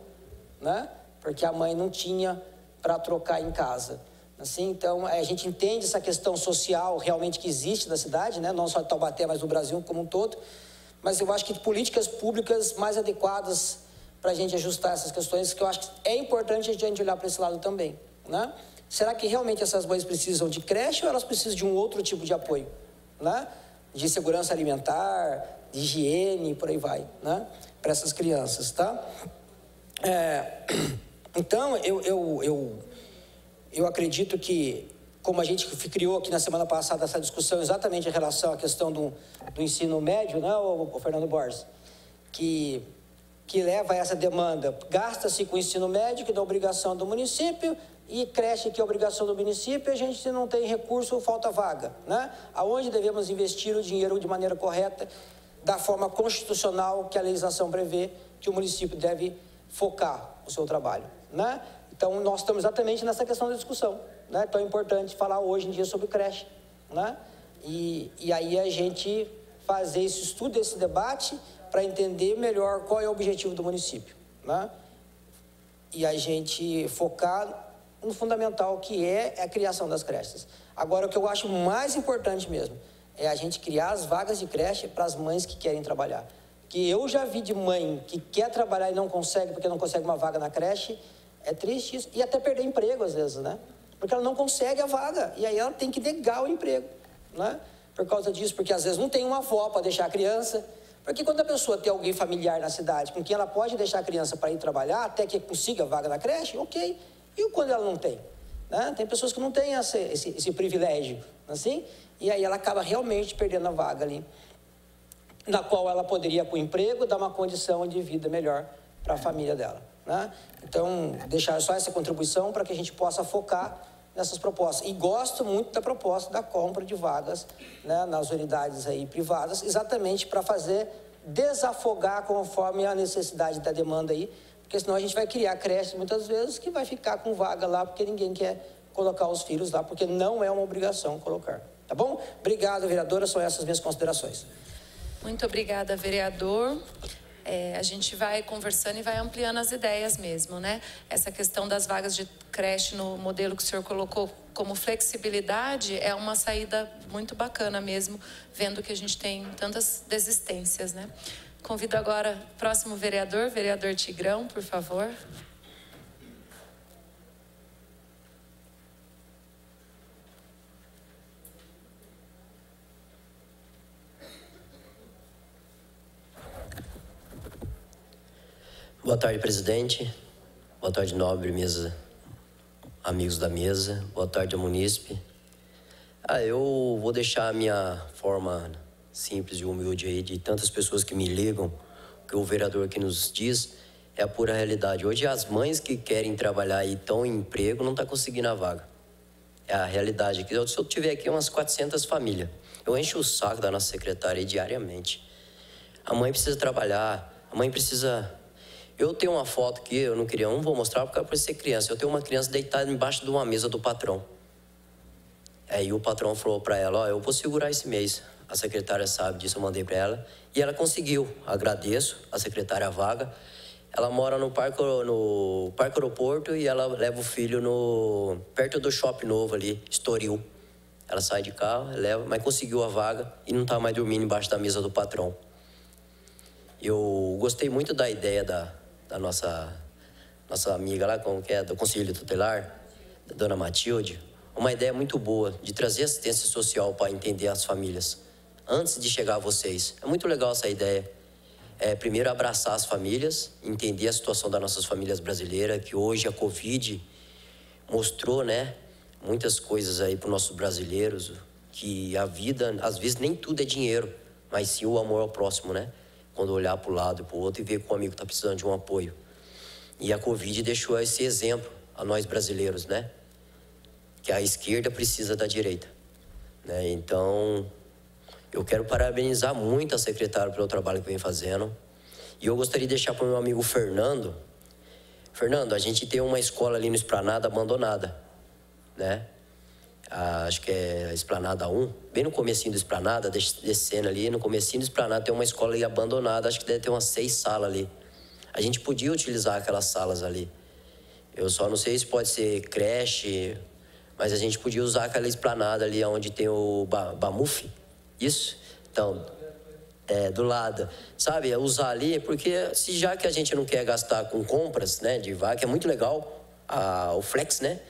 né? Porque a mãe não tinha para trocar em casa. Assim, então, a gente entende essa questão social realmente que existe na cidade, né? Não só em Taubaté, mas no Brasil como um todo. Mas eu acho que políticas públicas mais adequadas para a gente ajustar essas questões, que eu acho que é importante a gente olhar para esse lado também, né? Será que realmente essas mães precisam de creche ou elas precisam de um outro tipo de apoio, né? De segurança alimentar, de higiene, por aí vai, né? Para essas crianças, tá? Então, eu acredito que, como a gente criou aqui na semana passada essa discussão exatamente em relação à questão do ensino médio, né, o Fernando Borges, que leva a essa demanda, gasta-se com o ensino médio, que é da obrigação do município, e creche, que é obrigação do município, a gente não tem recurso, falta vaga, né? Aonde devemos investir o dinheiro de maneira correta, da forma constitucional que a legislação prevê, que o município deve focar o seu trabalho, né? Então, nós estamos exatamente nessa questão da discussão, né? Então, é importante falar hoje em dia sobre creche, né? E aí a gente fazer esse estudo, esse debate, para entender melhor qual é o objetivo do município, né? E a gente focar no fundamental, que é a criação das creches. Agora, o que eu acho mais importante mesmo é a gente criar as vagas de creche para as mães que querem trabalhar. Que eu já vi de mãe que quer trabalhar e não consegue porque não consegue uma vaga na creche. É triste isso. E até perder emprego às vezes, né? Porque ela não consegue a vaga e aí ela tem que negar o emprego, né? Por causa disso, porque às vezes não tem uma avó para deixar a criança. Porque quando a pessoa tem alguém familiar na cidade com quem ela pode deixar a criança para ir trabalhar até que consiga a vaga na creche, ok. E quando ela não tem, né? Tem pessoas que não têm esse privilégio, assim, e aí ela acaba realmente perdendo a vaga ali, na qual ela poderia, com o emprego, dar uma condição de vida melhor para a família dela, né? Então, deixar só essa contribuição para que a gente possa focar nessas propostas. E gosto muito da proposta da compra de vagas, né, nas unidades aí privadas, exatamente para fazer desafogar conforme a necessidade da demanda aí, porque senão a gente vai criar creches muitas vezes que vai ficar com vaga lá porque ninguém quer colocar os filhos lá, porque não é uma obrigação colocar. Tá bom? Obrigado, vereadora. São essas minhas considerações. Muito obrigada, vereador. A gente vai conversando e vai ampliando as ideias mesmo, né? Essa questão das vagas de creche no modelo que o senhor colocou como flexibilidade é uma saída muito bacana mesmo, vendo que a gente tem tantas desistências, né? Convido agora o próximo vereador Tigrão, por favor. Boa tarde, presidente. Boa tarde, nobre mesa, amigos da mesa. Boa tarde, munícipe. Eu vou deixar a minha forma simples e humilde aí de tantas pessoas que me ligam, que o vereador aqui nos diz, é a pura realidade. Hoje as mães que querem trabalhar e estão em emprego não estão conseguindo a vaga. É a realidade aqui. Se eu tiver aqui umas 400 famílias, eu encho o saco da nossa secretária aí diariamente. A mãe precisa trabalhar, a mãe precisa... Eu tenho uma foto que eu não vou mostrar porque precisa ser criança. Eu tenho uma criança deitada embaixo de uma mesa do patrão. Aí o patrão falou para ela, ó, eu vou segurar esse mês. A secretária sabe disso, eu mandei para ela. E ela conseguiu. Agradeço a secretária vaga. Ela mora no Parque Aeroporto e ela leva o filho perto do shopping novo ali, Estoril. Ela sai de carro, leva, mas conseguiu a vaga e não está mais dormindo embaixo da mesa do patrão. Eu gostei muito da ideia da nossa amiga lá, como que é, do Conselho Tutelar, da dona Matilde. Uma ideia muito boa de trazer assistência social para entender as famílias, antes de chegar a vocês. É muito legal essa ideia. Primeiro, abraçar as famílias, entender a situação das nossas famílias brasileiras, que hoje a Covid mostrou, né, muitas coisas aí para os nossos brasileiros, que a vida, às vezes, nem tudo é dinheiro, mas sim o amor ao próximo, né? Quando olhar para o lado e para o outro e ver que o amigo está precisando de um apoio. E a Covid deixou esse exemplo a nós brasileiros, né? Que a esquerda precisa da direita, né? Então, eu quero parabenizar muito a secretária pelo trabalho que vem fazendo. E eu gostaria de deixar para o meu amigo Fernando. Fernando, a gente tem uma escola ali no Esplanada abandonada, né? Acho que é a Esplanada 1, bem no comecinho do Esplanada, descendo ali, no comecinho do Esplanada tem uma escola ali abandonada, acho que deve ter umas 6 salas ali. A gente podia utilizar aquelas salas ali. Eu só não sei se pode ser creche, mas a gente podia usar aquela Esplanada ali onde tem o Bamuf, isso? Então, do lado, sabe, usar ali, porque já que a gente não quer gastar com compras, né, de vaga, que é muito legal, o Flex, né,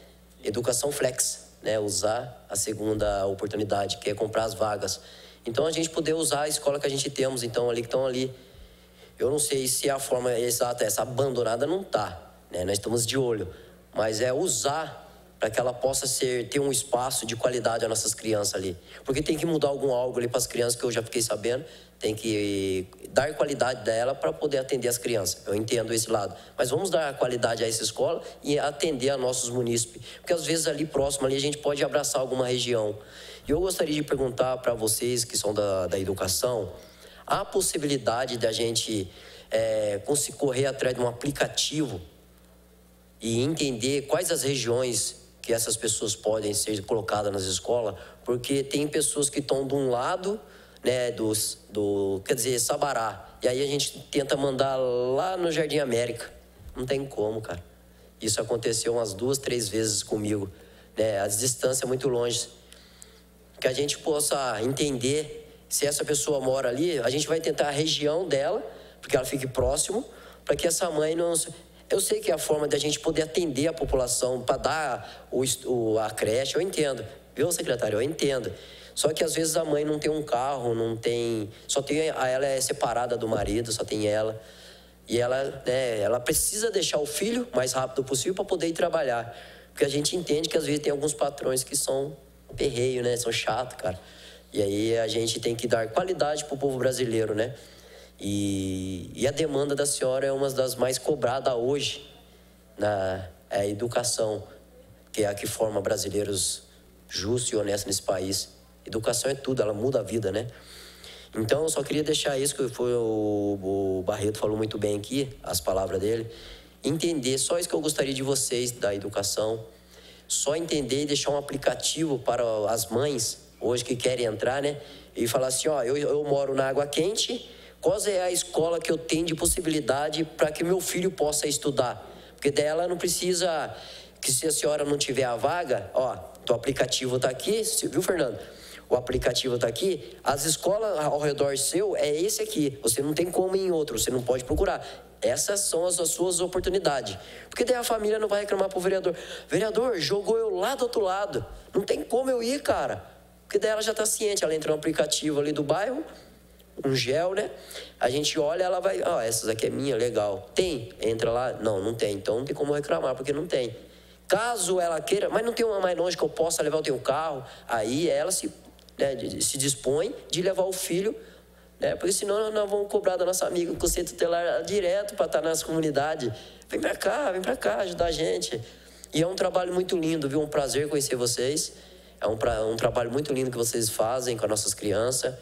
Educação Flex, né, usar a segunda oportunidade, que é comprar as vagas. Então, a gente poder usar a escola que a gente temos, então, ali, que estão ali. Eu não sei se a forma exata, essa abandonada não está, né, nós estamos de olho, mas é usar para que ela possa ter um espaço de qualidade às nossas crianças ali. Porque tem que mudar algo ali para as crianças, que eu já fiquei sabendo, tem que dar qualidade dela para poder atender as crianças. Eu entendo esse lado. Mas vamos dar qualidade a essa escola e atender a nossos munícipes. Porque às vezes ali próximo ali a gente pode abraçar alguma região. E eu gostaria de perguntar para vocês que são da educação, há possibilidade da gente conseguir correr atrás de um aplicativo e entender quais as regiões que essas pessoas podem ser colocadas nas escolas, porque tem pessoas que estão de um lado, né, quer dizer, Sabará, e aí a gente tenta mandar lá no Jardim América. Não tem como, cara. Isso aconteceu umas 2, 3 vezes comigo, né, as distâncias muito longe. Que a gente possa entender, se essa pessoa mora ali, a gente vai tentar a região dela, porque ela fique próximo, para que essa mãe não... Eu sei que é a forma de a gente poder atender a população, para dar a creche, eu entendo. Viu, secretário? Eu entendo. Só que às vezes a mãe não tem um carro, não tem... Ela é separada do marido, só tem ela. E ela precisa deixar o filho o mais rápido possível para poder ir trabalhar. Porque a gente entende que às vezes tem alguns patrões que são perreio, né? São chatos, cara. E aí a gente tem que dar qualidade para o povo brasileiro, né? E a demanda da senhora é uma das mais cobradas hoje na educação, que é a que forma brasileiros justos e honestos nesse país. Educação é tudo, ela muda a vida, né? Então, eu só queria deixar isso, que foi o Barreto falou muito bem aqui, as palavras dele. Entender, só isso que eu gostaria de vocês, da educação. Só entender e deixar um aplicativo para as mães, hoje que querem entrar, né? E falar assim, ó, eu moro na Água Quente, qual é a escola que eu tenho de possibilidade para que meu filho possa estudar? Porque dela não precisa, que se a senhora não tiver a vaga, ó, o aplicativo está aqui, viu, Fernando? O aplicativo está aqui, as escolas ao redor seu é esse aqui, você não tem como ir em outro, você não pode procurar. Essas são as suas oportunidades. Porque daí a família não vai reclamar pro vereador. Vereador, jogou eu lá do outro lado, não tem como eu ir, cara. Porque daí ela já está ciente, ela entra no aplicativo ali do bairro, um gel, né? A gente olha, ela vai, ó, essas aqui é minha, legal. Tem? Entra lá? Não, não tem. Então não tem como reclamar, porque não tem. Caso ela queira, mas não tem uma mais longe que eu possa levar o teu carro, aí ela se dispõe de levar o filho, né? Porque senão nós vamos cobrar da nossa amiga o Conselho Tutelar direto para estar nas comunidades. Vem para cá ajudar a gente. E é um trabalho muito lindo, viu? Um prazer conhecer vocês. É um trabalho muito lindo que vocês fazem com as nossas crianças.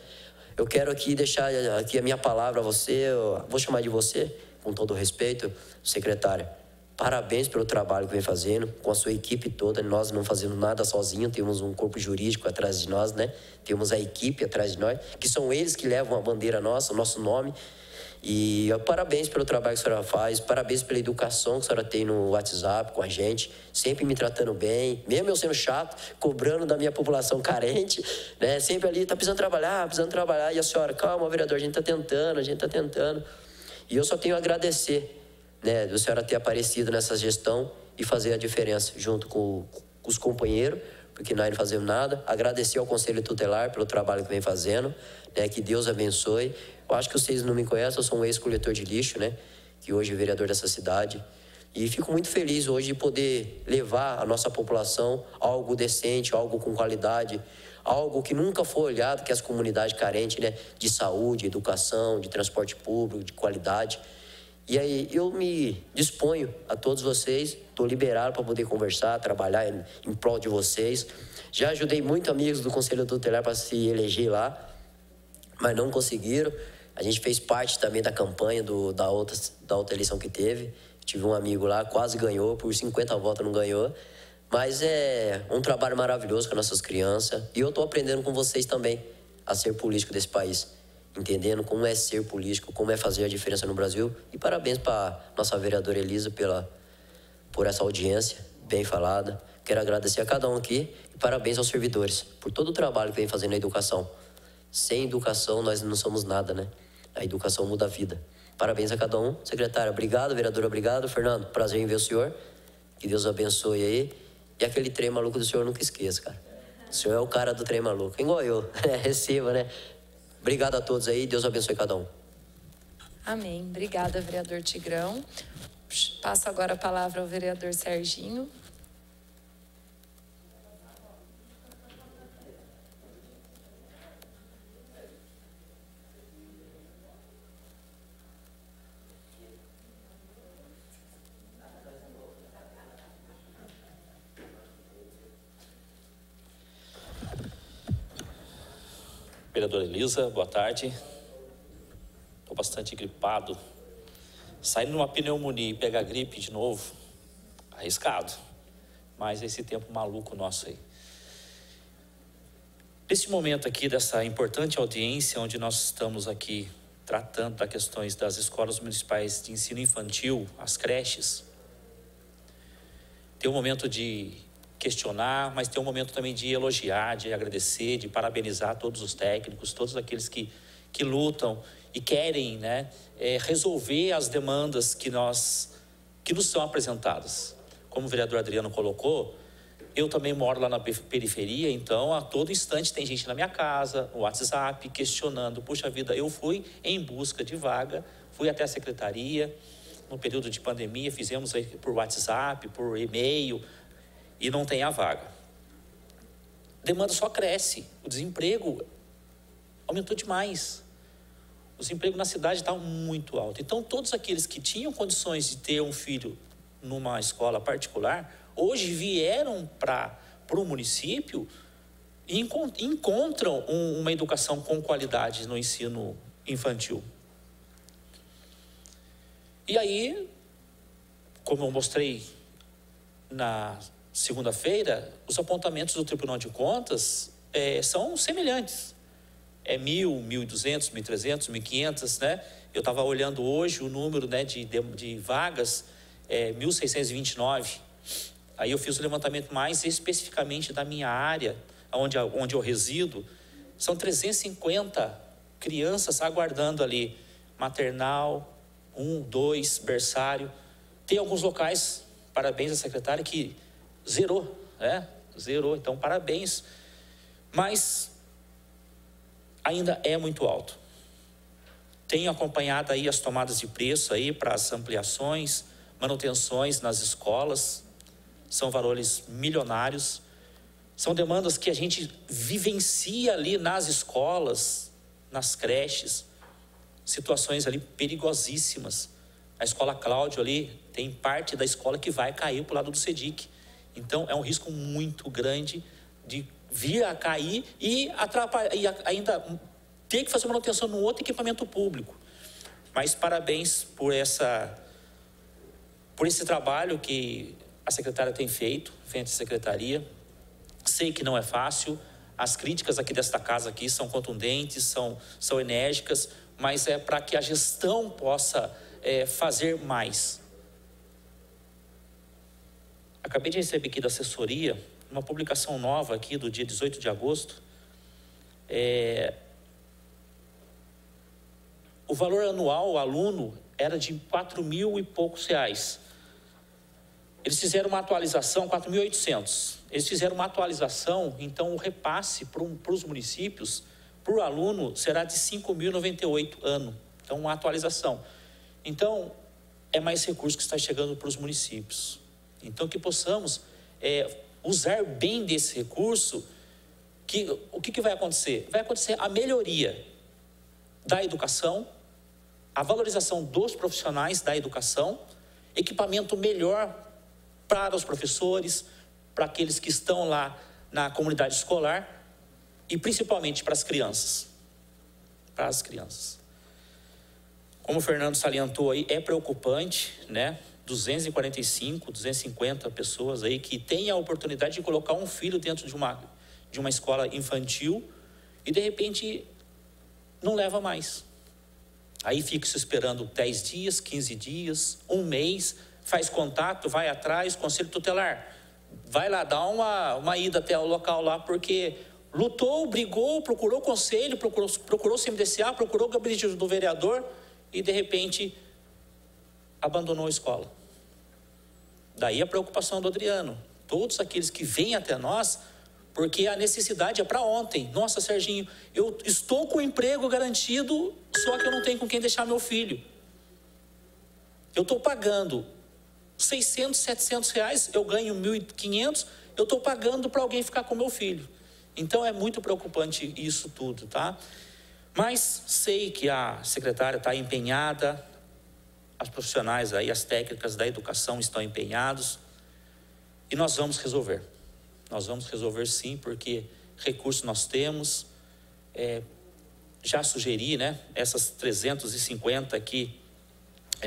Eu quero aqui deixar aqui a minha palavra a você, eu vou chamar de você, com todo o respeito, secretária. Parabéns pelo trabalho que vem fazendo, com a sua equipe toda. Nós não fazemos nada sozinho, temos um corpo jurídico atrás de nós, né? Temos a equipe atrás de nós, que são eles que levam a bandeira nossa, o nosso nome. E parabéns pelo trabalho que a senhora faz, parabéns pela educação que a senhora tem no WhatsApp com a gente, sempre me tratando bem, mesmo eu sendo chato, cobrando da minha população carente, né? Sempre ali, tá precisando trabalhar, e a senhora, calma, vereador, a gente tá tentando. E eu só tenho a agradecer, né, a senhora ter aparecido nessa gestão e fazer a diferença junto com os companheiros, porque nós não fazemos nada. Agradecer ao Conselho Tutelar pelo trabalho que vem fazendo, né, que Deus abençoe. Eu acho que vocês não me conhecem, eu sou um ex-coletor de lixo, né, que hoje é vereador dessa cidade. E fico muito feliz hoje de poder levar a nossa população algo decente, algo com qualidade, algo que nunca foi olhado, que é as comunidades carentes, né, de saúde, educação, de transporte público, de qualidade. E aí eu me disponho a todos vocês, estou liberado para poder conversar, trabalhar em prol de vocês. Já ajudei muito amigos do Conselho Tutelar para se eleger lá, mas não conseguiram. A gente fez parte também da campanha da outra eleição que teve. Tive um amigo lá, quase ganhou, por 50 votos não ganhou. Mas é um trabalho maravilhoso com as nossas crianças. E eu estou aprendendo com vocês também a ser político desse país. Entendendo como é ser político, como é fazer a diferença no Brasil. E parabéns para nossa vereadora Elisa por essa audiência bem falada. Quero agradecer a cada um aqui e parabéns aos servidores por todo o trabalho que vem fazendo na educação. Sem educação nós não somos nada, né? A educação muda a vida. Parabéns a cada um. Secretária, obrigado. Vereadora, obrigado. Fernando, prazer em ver o senhor. Que Deus abençoe aí. E aquele trem maluco do senhor, nunca esqueça, cara. O senhor é o cara do trem maluco. Igual eu. Receba, né? Obrigado a todos aí. Deus abençoe cada um. Amém. Obrigada, vereador Tigrão. Passo agora a palavra ao vereador Serginho. Vereadora Elisa, boa tarde. Estou bastante gripado. Sair numa pneumonia e pegar gripe de novo, arriscado. Mas esse tempo maluco nosso aí. Nesse momento aqui, dessa importante audiência, onde nós estamos aqui tratando das questões das escolas municipais de ensino infantil, as creches, tem um momento de questionar, mas tem um momento também de elogiar, de agradecer, de parabenizar todos os técnicos, todos aqueles que lutam e querem, né, resolver as demandas que nos são apresentadas. Como o vereador Adriano colocou, eu também moro lá na periferia, então a todo instante tem gente na minha casa, no WhatsApp, questionando. Puxa vida, eu fui em busca de vaga, fui até a secretaria, no período de pandemia, fizemos aí por WhatsApp, por e-mail, e não tem a vaga. A demanda só cresce, o desemprego aumentou demais. O desemprego na cidade está muito alto. Então, todos aqueles que tinham condições de ter um filho numa escola particular, hoje vieram para o município e encontram uma educação com qualidade no ensino infantil. E aí, como eu mostrei na segunda-feira, os apontamentos do Tribunal de Contas são semelhantes. 1.000, 1.200, 1.300, 1.500, né? Eu estava olhando hoje o número, né, de vagas, 1.629. Aí eu fiz o levantamento mais especificamente da minha área, onde eu resido. São 350 crianças aguardando ali, maternal, 1, 2, berçário. Tem alguns locais, parabéns à secretária, que zerou, né? Zerou, então parabéns. Mas ainda é muito alto. Tenho acompanhado aí as tomadas de preço aí para as ampliações, manutenções nas escolas. São valores milionários. São demandas que a gente vivencia ali nas escolas, nas creches. Situações ali perigosíssimas. A escola Cláudio ali, tem parte da escola que vai cair para o lado do SEDIC. Então, é um risco muito grande de vir a cair e atrapalhar, e ainda ter que fazer manutenção no outro equipamento público. Mas parabéns por esse trabalho que a secretária tem feito, frente à secretaria. Sei que não é fácil, as críticas aqui desta casa aqui são contundentes, são enérgicas, mas é para que a gestão possa fazer mais. Acabei de receber aqui da assessoria uma publicação nova aqui do dia 18 de agosto. O valor anual, o aluno, era de 4.000 e poucos reais. Eles fizeram uma atualização, 4.800. Eles fizeram uma atualização, então o repasse para os municípios, para o aluno, será de 5.098 ano. Então, uma atualização. Então, é mais recurso que está chegando para os municípios. Então, que possamos usar bem desse recurso, o que vai acontecer? Vai acontecer a melhoria da educação, a valorização dos profissionais da educação, equipamento melhor para os professores, para aqueles que estão lá na comunidade escolar e principalmente para as crianças. Para as crianças. Como o Fernando salientou aí, é preocupante, né? 245, 250 pessoas aí que têm a oportunidade de colocar um filho dentro de uma escola infantil e de repente não leva mais. Aí fica se esperando 10 dias, 15 dias, um mês, faz contato, vai atrás, conselho tutelar, vai lá, dá uma ida até o local lá, porque lutou, brigou, procurou o conselho, procurou o CMDCA, procurou o gabinete do vereador e de repente abandonou a escola. Daí a preocupação do Adriano. Todos aqueles que vêm até nós, porque a necessidade é para ontem. Nossa, Serginho, eu estou com o emprego garantido, só que eu não tenho com quem deixar meu filho. Eu estou pagando 600, 700 reais, eu ganho 1.500, eu estou pagando para alguém ficar com meu filho. Então é muito preocupante isso tudo, tá? Mas sei que a secretária está empenhada, as profissionais aí, as técnicas da educação estão empenhados e nós vamos resolver. Nós vamos resolver sim, porque recursos nós temos. Já sugeri, né, essas 350 aqui,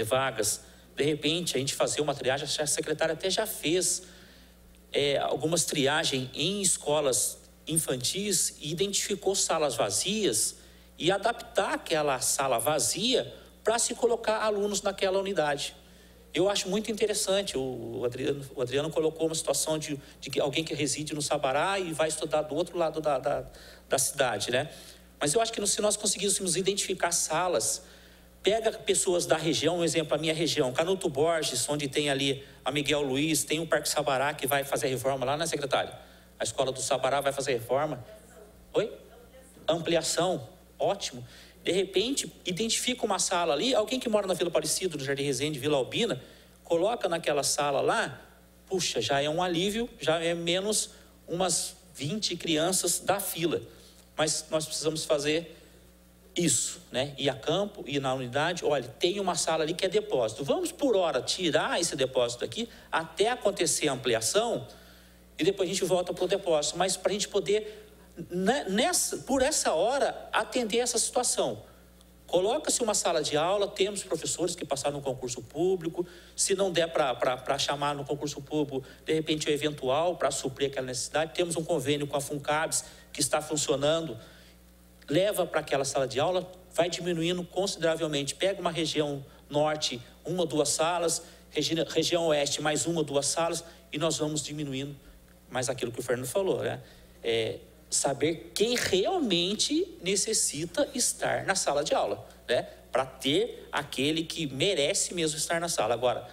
vagas, de repente a gente fazer uma triagem, a secretária até já fez algumas triagens em escolas infantis e identificou salas vazias e adaptar aquela sala vazia para se colocar alunos naquela unidade. Eu acho muito interessante, o Adriano colocou uma situação de que alguém que reside no Sabará e vai estudar do outro lado da cidade, né? Mas eu acho que se nós conseguíssemos identificar salas, pega pessoas da região, um exemplo, a minha região, Canuto Borges, onde tem ali a Miguel Luiz, tem o Parque Sabará que vai fazer reforma lá, né, secretária? A escola do Sabará vai fazer reforma. Oi? Ampliação, ótimo. De repente, identifica uma sala ali, alguém que mora na Vila Aparecido, no Jardim Resende, Vila Albina, coloca naquela sala lá, puxa, já é um alívio, já é menos umas 20 crianças da fila. Mas nós precisamos fazer isso, né? Ir a campo, ir na unidade, olha, tem uma sala ali que é depósito. Vamos, por hora, tirar esse depósito aqui, até acontecer a ampliação, e depois a gente volta para o depósito. Mas para a gente poder, por essa hora, atender essa situação. Coloca-se uma sala de aula, temos professores que passaram no concurso público, se não der para chamar no concurso público, de repente o eventual, para suprir aquela necessidade, temos um convênio com a FUNCABS, que está funcionando, leva para aquela sala de aula, vai diminuindo consideravelmente, pega uma região norte, 1 ou 2 salas, região oeste, mais 1 ou 2 salas, e nós vamos diminuindo, mais aquilo que o Fernando falou, né? Saber quem realmente necessita estar na sala de aula, né? Para ter aquele que merece mesmo estar na sala. Agora,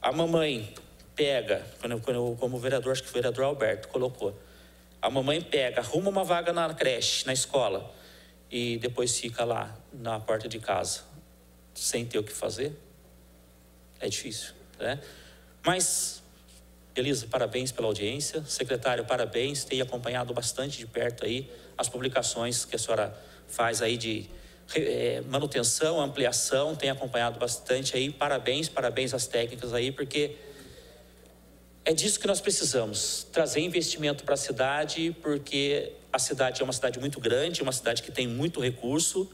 a mamãe pega, como o vereador, acho que o vereador Alberto colocou, a mamãe pega, arruma uma vaga na creche, na escola, e depois fica lá na porta de casa, sem ter o que fazer, é difícil, né? Mas, Elisa, parabéns pela audiência. Secretário, parabéns, tenho acompanhado bastante de perto aí as publicações que a senhora faz aí de manutenção, ampliação, tenho acompanhado bastante aí, parabéns às técnicas aí, porque É disso que nós precisamos, trazer investimento para a cidade, porque a cidade é uma cidade muito grande, uma cidade que tem muito recurso,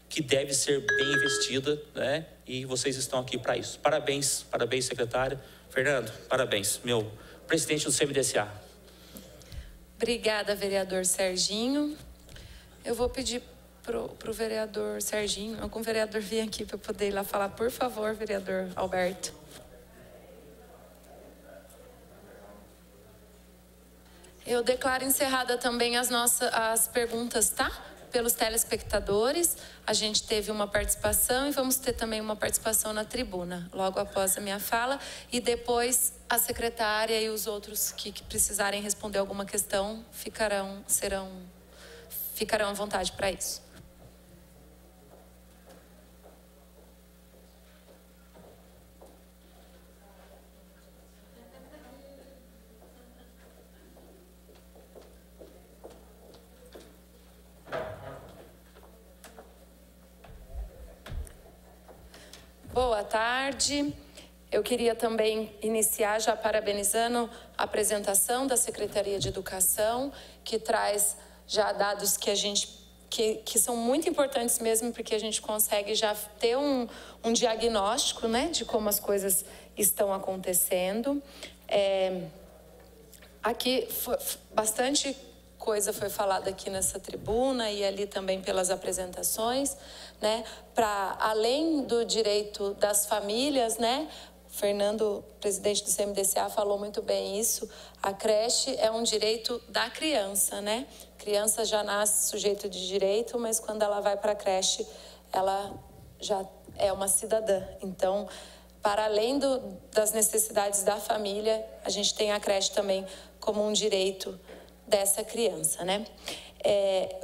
que deve ser bem investida, né? E vocês estão aqui para isso. Parabéns, parabéns, secretário. Fernando, parabéns, meu presidente do CMDCA. Obrigada, vereador Serginho. Eu vou pedir pro vereador Serginho, algum vereador vir aqui para eu poder ir lá falar, por favor, vereador Alberto. Eu declaro encerrada também as perguntas, tá? Pelos telespectadores. A gente teve uma participação e vamos ter também uma participação na tribuna, logo após a minha fala. E depois a secretária e os outros que precisarem responder alguma questão ficarão à vontade para isso. Boa tarde. Eu queria também iniciar já parabenizando a apresentação da Secretaria de Educação, que traz já dados que são muito importantes mesmo, porque a gente consegue já ter um diagnóstico, né, de como as coisas estão acontecendo. Aqui bastante coisa foi falada aqui nessa tribuna e ali também pelas apresentações, né? Para além do direito das famílias, né? Fernando, presidente do CMDCA, falou muito bem isso. A creche é um direito da criança, né? Criança já nasce sujeito de direito, mas quando ela vai para a creche, ela já é uma cidadã. Então, para além das necessidades da família, a gente tem a creche também como um direito dessa criança, né?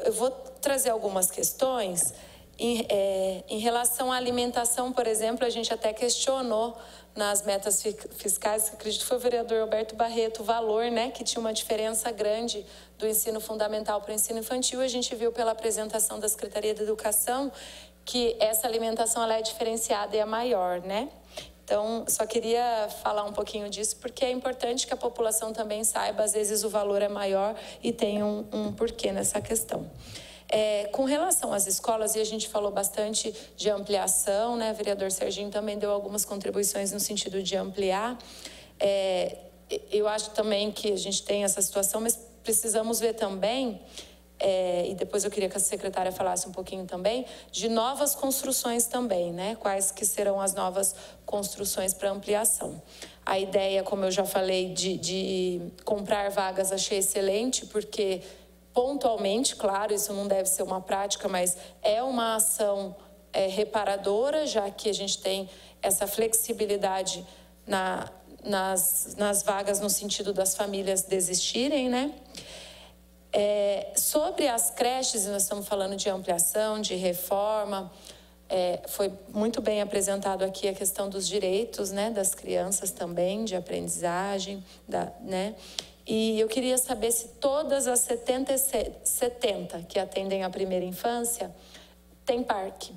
Eu vou trazer algumas questões em relação à alimentação, por exemplo. A gente até questionou nas metas fiscais, acredito que foi o vereador Alberto Barreto, o valor, né, que tinha uma diferença grande do ensino fundamental para o ensino infantil. A gente viu pela apresentação da Secretaria de Educação que essa alimentação ela é diferenciada e é maior, né? Então, só queria falar um pouquinho disso, porque é importante que a população também saiba, às vezes o valor é maior e tem um porquê nessa questão. Com relação às escolas, e a gente falou bastante de ampliação, né? O vereador Serginho também deu algumas contribuições no sentido de ampliar. Eu acho também que a gente tem essa situação, mas precisamos ver também, e depois eu queria que a secretária falasse um pouquinho também, de novas construções também, né? Quais que serão as novas construções para ampliação. A ideia, como eu já falei, de comprar vagas, achei excelente, porque pontualmente, claro, isso não deve ser uma prática, mas é uma ação reparadora, já que a gente tem essa flexibilidade nas vagas no sentido das famílias desistirem, né? Sobre as creches, nós estamos falando de ampliação, de reforma, foi muito bem apresentado aqui a questão dos direitos, né, das crianças também, de aprendizagem, né? E eu queria saber se todas as 70 que atendem à primeira infância têm parque.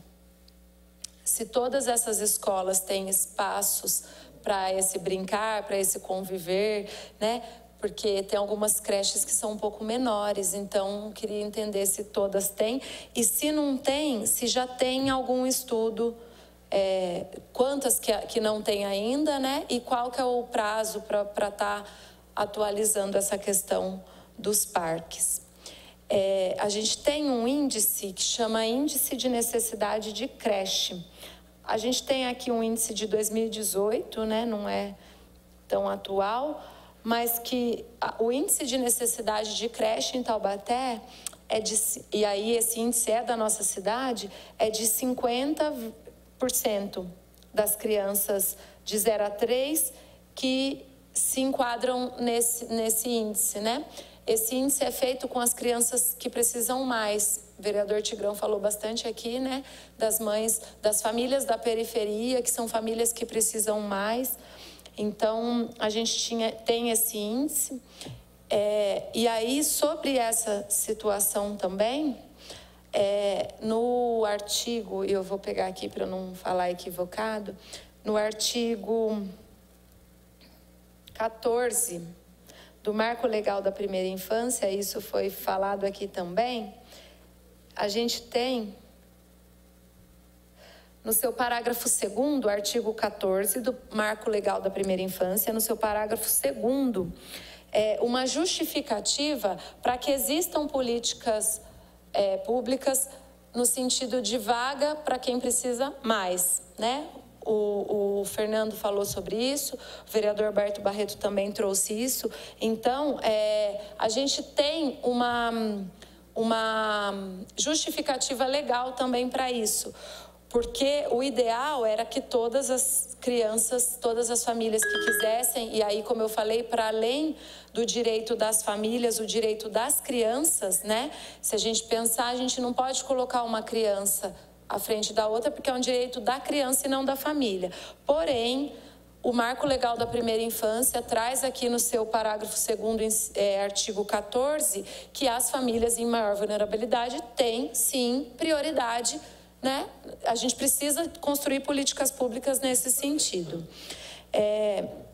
Se todas essas escolas têm espaços para esse brincar, para esse conviver, né? Porque tem algumas creches que são um pouco menores, então queria entender se todas têm. E se não tem, se já tem algum estudo, quantas que não tem ainda, né? E qual que é o prazo para estar atualizando essa questão dos parques. A gente tem um índice que chama Índice de Necessidade de Creche. A gente tem aqui um índice de 2018, né? Não é tão atual, mas que o índice de necessidade de creche em Taubaté e aí esse índice é da nossa cidade, é de 50% das crianças de 0 a 3 que se enquadram nesse índice, né? Esse índice é feito com as crianças que precisam mais. O vereador Tigrão falou bastante aqui, né? Das mães, das famílias da periferia, que são famílias que precisam mais. Então, a gente tem esse índice. E aí, sobre essa situação também, no artigo, e eu vou pegar aqui para eu não falar equivocado, no artigo 14 do Marco Legal da Primeira Infância, isso foi falado aqui também, a gente tem no seu parágrafo 2º, artigo 14 do Marco Legal da Primeira Infância, no seu parágrafo 2º, uma justificativa para que existam políticas públicas no sentido de vaga para quem precisa mais, né? O Fernando falou sobre isso, o vereador Alberto Barreto também trouxe isso. Então, a gente tem uma justificativa legal também para isso. Porque o ideal era que todas as crianças, todas as famílias que quisessem, e aí, como eu falei, para além do direito das famílias, o direito das crianças, né? Se a gente pensar, a gente não pode colocar uma criança à frente da outra, porque é um direito da criança e não da família. Porém, o Marco Legal da Primeira Infância traz aqui no seu parágrafo 2º, artigo 14, que as famílias em maior vulnerabilidade têm, sim, prioridade, né? A gente precisa construir políticas públicas nesse sentido.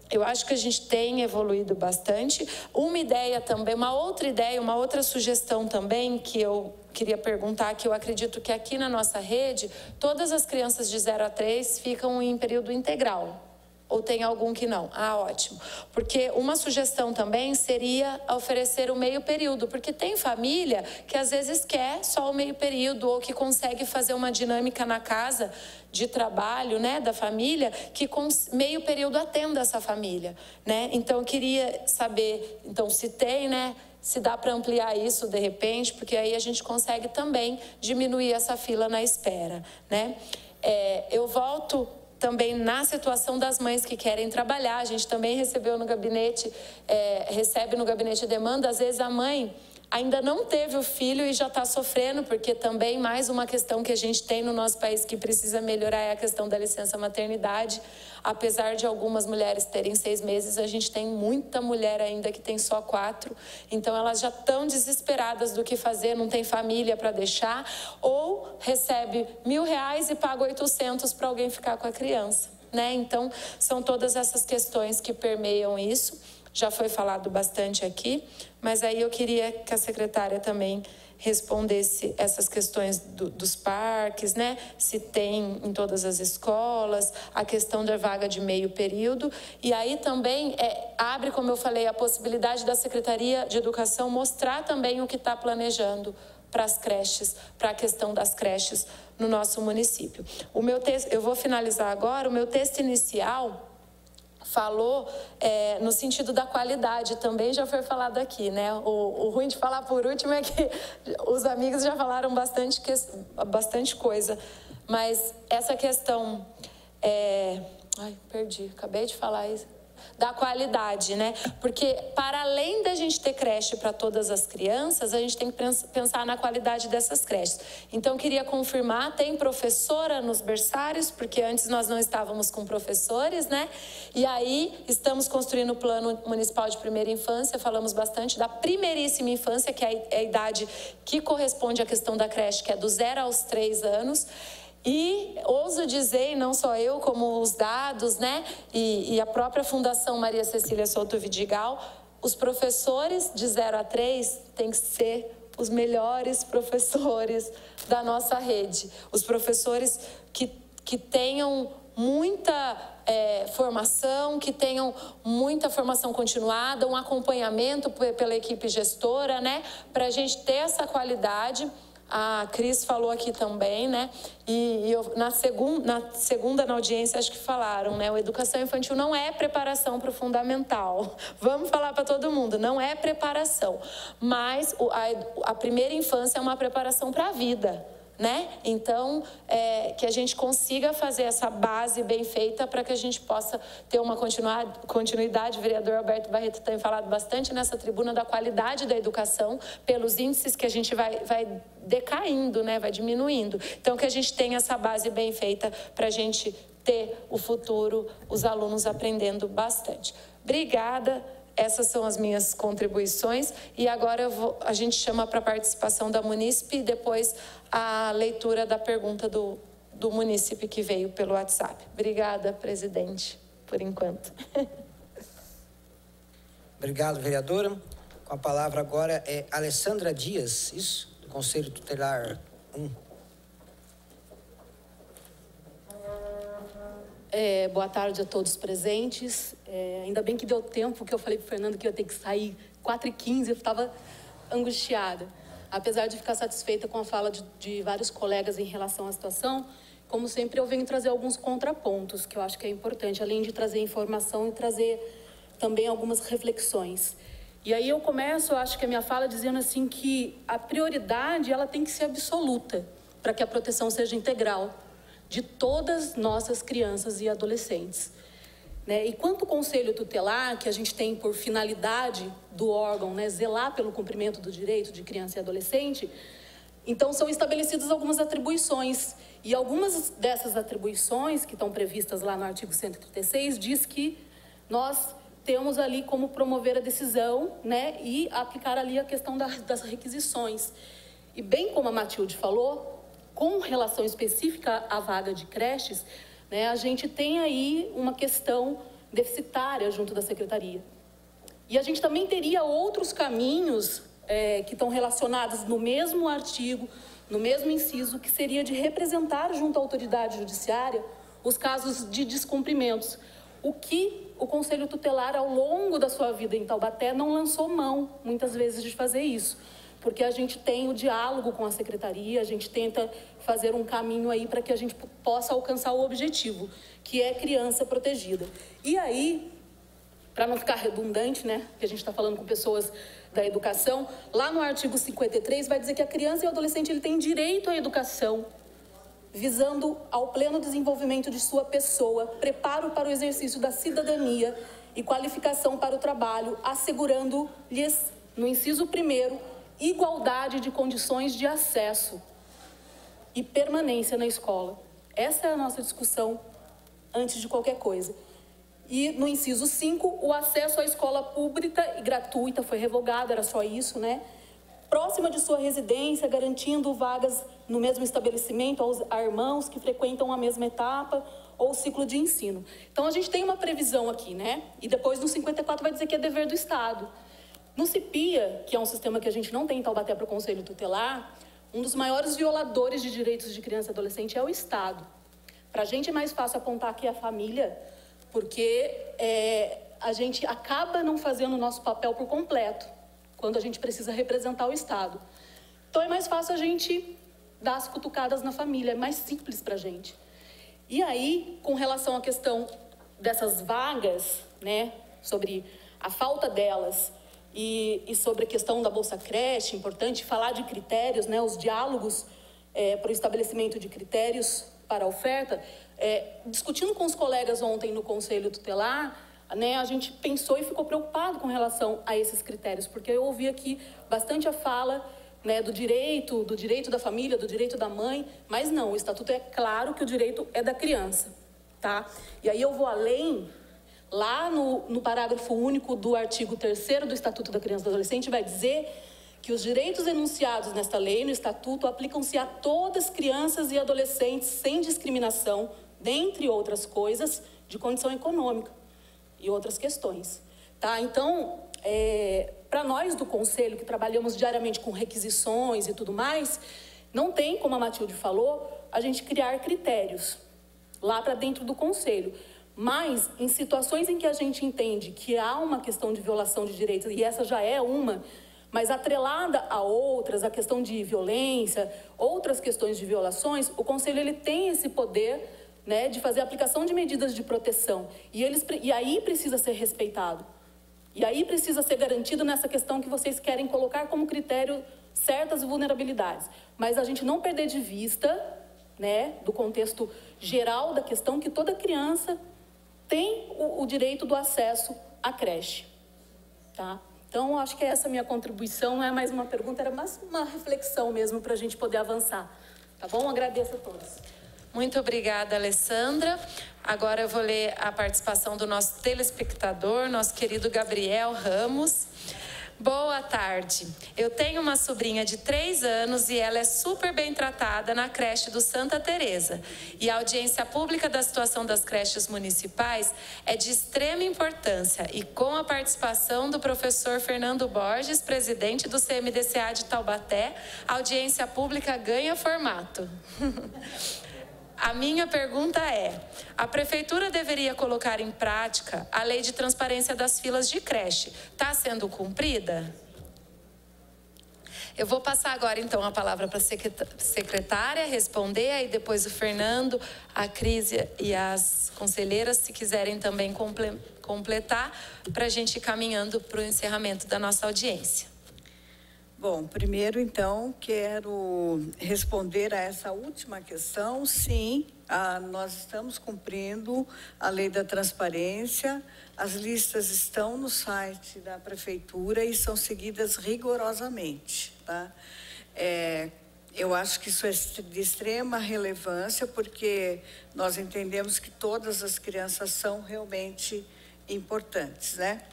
Eu acho que a gente tem evoluído bastante. Uma ideia também, uma outra sugestão também que eu queria perguntar, que eu acredito que aqui na nossa rede, todas as crianças de 0 a 3 ficam em período integral. Ou tem algum que não? Ah, ótimo. Porque uma sugestão também seria oferecer o meio período, porque tem família que às vezes quer só o meio período ou que consegue fazer uma dinâmica na casa de trabalho, né, da família, que com meio período atenda essa família, né? Então, eu queria saber, então, se tem, né, se dá para ampliar isso de repente, porque aí a gente consegue também diminuir essa fila na espera, né? Eu volto também na situação das mães que querem trabalhar. A gente também recebeu no gabinete, recebe no gabinete de demanda, às vezes a mãe ainda não teve o filho e já está sofrendo, porque também mais uma questão que a gente tem no nosso país que precisa melhorar é a questão da licença maternidade. Apesar de algumas mulheres terem 6 meses, a gente tem muita mulher ainda que tem só 4. Então, elas já estão desesperadas do que fazer, não tem família para deixar, ou recebe R$1.000 e paga 800 para alguém ficar com a criança, né? Então, são todas essas questões que permeiam isso. Já foi falado bastante aqui, mas aí eu queria que a secretária também respondesse essas questões dos parques, né? Se tem em todas as escolas, a questão da vaga de meio período. E aí também abre, como eu falei, a possibilidade da Secretaria de Educação mostrar também o que está planejando para as creches, para a questão das creches no nosso município. O meu texto, eu vou finalizar agora, o meu texto inicial falou no sentido da qualidade, também já foi falado aqui, né? O ruim de falar por último é que os amigos já falaram bastante coisa, mas essa questão acabei de falar isso, da qualidade, né? Porque para além da gente ter creche para todas as crianças, a gente tem que pensar na qualidade dessas creches. Então, queria confirmar, tem professora nos berçários, porque antes nós não estávamos com professores, né? E aí, estamos construindo o Plano Municipal de Primeira Infância, falamos bastante da primeiríssima infância, que é a idade que corresponde à questão da creche, que é do 0 aos 3 anos. E ouso dizer, e não só eu, como os dados, né, e a própria Fundação Maria Cecília Souto Vidigal, os professores de 0 a 3 têm que ser os melhores professores da nossa rede. Os professores que tenham muita formação, que tenham muita formação continuada, um acompanhamento pela equipe gestora, né, para a gente ter essa qualidade. A Cris falou aqui também, né? E eu, na segunda na audiência, acho que falaram, né? A educação infantil não é preparação para o fundamental. Vamos falar para todo mundo, não é preparação. Mas a primeira infância é uma preparação para a vida, né? Então, que a gente consiga fazer essa base bem feita para que a gente possa ter uma continuidade. O vereador Alberto Barreto tem falado bastante nessa tribuna da qualidade da educação, pelos índices que a gente vai decaindo, né? Vai diminuindo. Então, que a gente tenha essa base bem feita para a gente ter o futuro, os alunos aprendendo bastante. Obrigada. Essas são as minhas contribuições e agora a gente chama para a participação da munícipe e depois a leitura da pergunta do munícipe que veio pelo WhatsApp. Obrigada, presidente, por enquanto. Obrigado, vereadora. Com a palavra agora é Alessandra Dias, isso? Do Conselho Tutelar 1. Boa tarde a todos presentes. Ainda bem que deu tempo, que eu falei para o Fernando que eu ia ter que sair 4h15, eu estava angustiada. Apesar de ficar satisfeita com a fala de vários colegas em relação à situação, como sempre eu venho trazer alguns contrapontos, que eu acho que é importante, além de trazer informação e trazer também algumas reflexões. E aí eu começo, eu acho que a minha fala dizendo assim que a prioridade ela tem que ser absoluta para que a proteção seja integral de todas nossas crianças e adolescentes. Né? E quanto ao Conselho Tutelar, que a gente tem por finalidade do órgão, né, zelar pelo cumprimento do direito de criança e adolescente, então são estabelecidas algumas atribuições. E algumas dessas atribuições, que estão previstas lá no artigo 136, diz que nós temos ali como promover a decisão, né, e aplicar ali a questão das requisições. E bem como a Matilde falou, com relação específica à vaga de creches, né, a gente tem aí uma questão deficitária junto da Secretaria. E a gente também teria outros caminhos que estão relacionados no mesmo artigo, no mesmo inciso, que seria de representar junto à autoridade judiciária os casos de descumprimentos. O que o Conselho Tutelar, ao longo da sua vida em Taubaté, não lançou mão, muitas vezes, de fazer isso. Porque a gente tem o diálogo com a Secretaria, a gente tenta fazer um caminho aí para que a gente possa alcançar o objetivo, que é criança protegida. E aí, para não ficar redundante, né, que a gente está falando com pessoas da educação, lá no artigo 53 vai dizer que a criança e o adolescente ele tem direito à educação, visando ao pleno desenvolvimento de sua pessoa, preparo para o exercício da cidadania e qualificação para o trabalho, assegurando-lhes, no inciso 1º, igualdade de condições de acesso e permanência na escola. Essa é a nossa discussão antes de qualquer coisa. E no inciso 5, o acesso à escola pública e gratuita foi revogado, era só isso, né? Próxima de sua residência, garantindo vagas no mesmo estabelecimento a irmãos que frequentam a mesma etapa ou ciclo de ensino. Então, a gente tem uma previsão aqui, né? E depois no 54 vai dizer que é dever do Estado. No CIPIA, que é um sistema que a gente não tem em Taubaté para o Conselho Tutelar, um dos maiores violadores de direitos de criança e adolescente é o Estado. Para a gente é mais fácil apontar aqui a família, porque a gente acaba não fazendo o nosso papel por completo, quando a gente precisa representar o Estado. Então é mais fácil a gente dar as cutucadas na família, é mais simples para a gente. E aí, com relação à questão dessas vagas, né, sobre a falta delas, e sobre a questão da Bolsa Creche, importante falar de critérios, né, os diálogos para o estabelecimento de critérios para a oferta. Discutindo com os colegas ontem no Conselho Tutelar, né, a gente pensou e ficou preocupado com relação a esses critérios, porque eu ouvi aqui bastante a fala, né, do direito da família, do direito da mãe, mas não, o Estatuto é claro que o direito é da criança, tá? E aí eu vou além. Lá no parágrafo único do artigo 3º do Estatuto da Criança e do Adolescente vai dizer que os direitos enunciados nesta lei, no Estatuto, aplicam-se a todas as crianças e adolescentes sem discriminação, dentre outras coisas, de condição econômica e outras questões. Tá? Então, para nós do Conselho, que trabalhamos diariamente com requisições e tudo mais, não tem, como a Matilde falou, a gente criar critérios lá para dentro do Conselho. Mas, em situações em que a gente entende que há uma questão de violação de direitos, e essa já é uma, mas atrelada a outras, a questão de violência, outras questões de violações, o Conselho ele tem esse poder, né, de fazer a aplicação de medidas de proteção. E aí precisa ser respeitado. E aí precisa ser garantido nessa questão que vocês querem colocar como critério certas vulnerabilidades. Mas a gente não perder de vista, né, do contexto geral da questão, que toda criança tem o direito do acesso à creche, tá? Então, acho que essa é a minha contribuição, não é mais uma pergunta, era mais uma reflexão mesmo para a gente poder avançar, tá bom? Agradeço a todos. Muito obrigada, Alessandra. Agora eu vou ler a participação do nosso telespectador, nosso querido Gabriel Ramos. Boa tarde. Eu tenho uma sobrinha de 3 anos e ela é super bem tratada na creche do Santa Teresa. E a audiência pública da situação das creches municipais é de extrema importância e com a participação do professor Fernando Borges, presidente do CMDCA de Taubaté, a audiência pública ganha formato. A minha pergunta é: a prefeitura deveria colocar em prática a lei de transparência das filas de creche. Está sendo cumprida? Eu vou passar agora, então, a palavra para a secretária responder, aí depois o Fernando, a Cris e as conselheiras, se quiserem também completar, para a gente ir caminhando para o encerramento da nossa audiência. Bom, primeiro, então, quero responder a essa última questão. Sim, nós estamos cumprindo a lei da transparência, as listas estão no site da prefeitura e são seguidas rigorosamente, tá? Eu acho que isso é de extrema relevância, porque nós entendemos que todas as crianças são realmente importantes, né?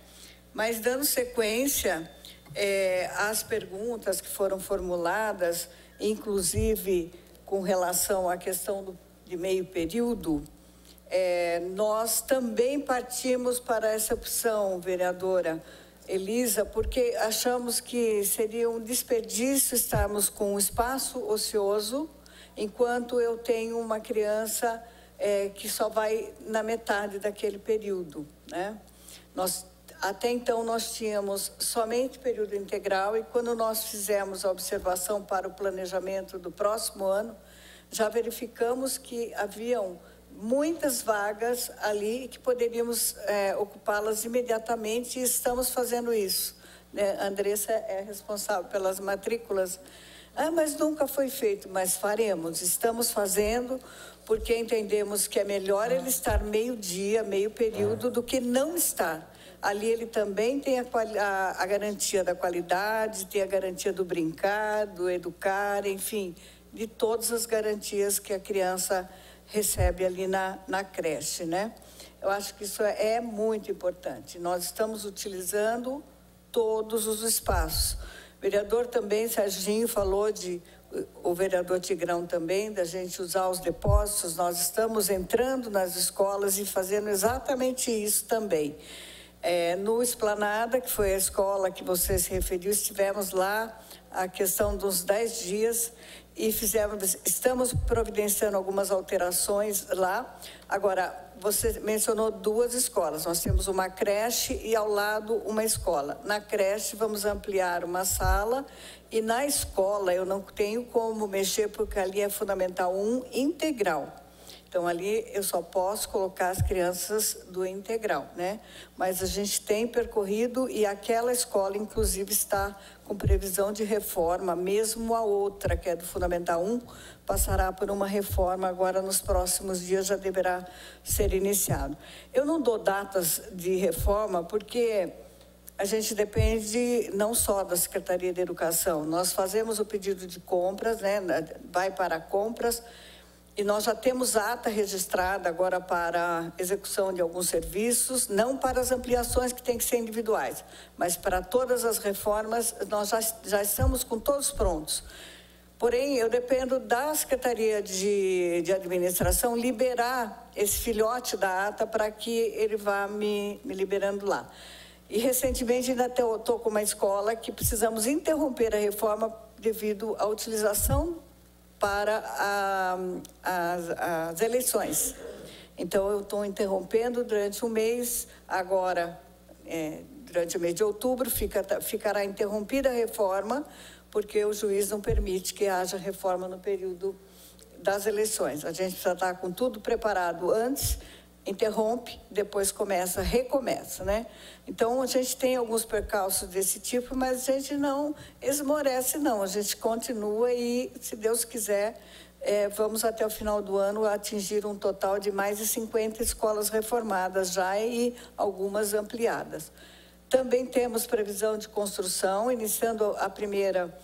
Mas, dando sequência as perguntas que foram formuladas, inclusive com relação à questão de meio período, nós também partimos para essa opção, vereadora Elisa, porque achamos que seria um desperdício estarmos com um espaço ocioso, enquanto eu tenho uma criança que só vai na metade daquele período, né? Até então, nós tínhamos somente período integral e quando nós fizemos a observação para o planejamento do próximo ano, já verificamos que haviam muitas vagas ali e que poderíamos ocupá-las imediatamente e estamos fazendo isso, né? A Andressa é responsável pelas matrículas. Mas nunca foi feito, mas faremos, estamos fazendo, porque entendemos que é melhor ele estar meio-dia, meio período, do que não estar. Ali ele também tem a garantia da qualidade, tem a garantia do brincar, do educar, enfim, de todas as garantias que a criança recebe ali na creche, né? Eu acho que isso é muito importante. Nós estamos utilizando todos os espaços. O vereador também, Serginho, falou o vereador Tigrão também, da gente usar os depósitos. Nós estamos entrando nas escolas e fazendo exatamente isso também. No Esplanada, que foi a escola que você se referiu, estivemos lá a questão dos 10 dias e estamos providenciando algumas alterações lá. Agora, você mencionou 2 escolas, nós temos uma creche e ao lado uma escola. Na creche vamos ampliar uma sala e na escola eu não tenho como mexer porque ali é Fundamental 1 integral. Então, ali eu só posso colocar as crianças do integral, né? Mas a gente tem percorrido e aquela escola, inclusive, está com previsão de reforma, mesmo a outra, que é do Fundamental 1, passará por uma reforma agora nos próximos dias, já deverá ser iniciado. Eu não dou datas de reforma porque a gente depende não só da Secretaria de Educação, nós fazemos o pedido de compras, né? Vai para compras, e nós já temos ata registrada agora para execução de alguns serviços, não para as ampliações que têm que ser individuais, mas para todas as reformas nós já estamos com todos prontos. Porém, eu dependo da Secretaria de Administração liberar esse filhote da ata para que ele vá me liberando lá. E recentemente ainda estou com uma escola que precisamos interromper a reforma devido à utilização para as eleições. Então, eu estou interrompendo durante um mês, agora, durante o mês de outubro, ficará interrompida a reforma, porque o juiz não permite que haja reforma no período das eleições. A gente precisa estar com tudo preparado antes, interrompe, depois recomeça, né? Então, a gente tem alguns percalços desse tipo, mas a gente não esmorece, não. A gente continua e, se Deus quiser, vamos até o final do ano atingir um total de mais de 50 escolas reformadas já e algumas ampliadas. Também temos previsão de construção, iniciando a primeira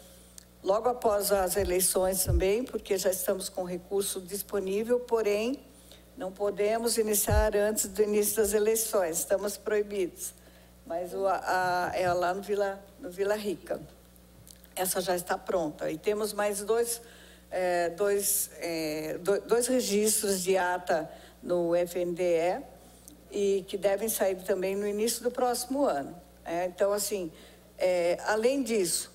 logo após as eleições também, porque já estamos com recurso disponível, porém, não podemos iniciar antes do início das eleições, estamos proibidos. mas é lá no Vila Rica. Essa já está pronta. E temos mais dois registros de ata no FNDE e que devem sair também no início do próximo ano. Então, assim, além disso,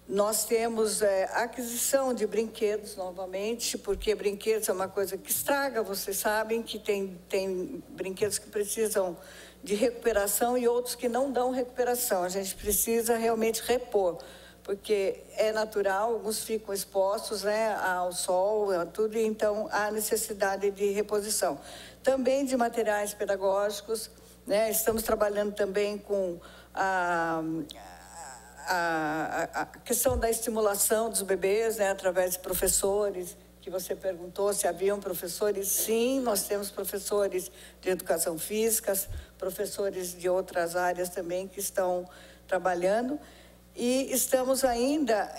nós temos aquisição de brinquedos novamente, porque brinquedos é uma coisa que estraga, vocês sabem que tem brinquedos que precisam de recuperação e outros que não dão recuperação. A gente precisa realmente repor, porque é natural, alguns ficam expostos, né, ao sol, a tudo, e então há necessidade de reposição. Também de materiais pedagógicos, né, estamos trabalhando também com a questão da estimulação dos bebês, né, através de professores, que você perguntou se haviam professores. Sim, nós temos professores de educação física, professores de outras áreas também que estão trabalhando. E estamos ainda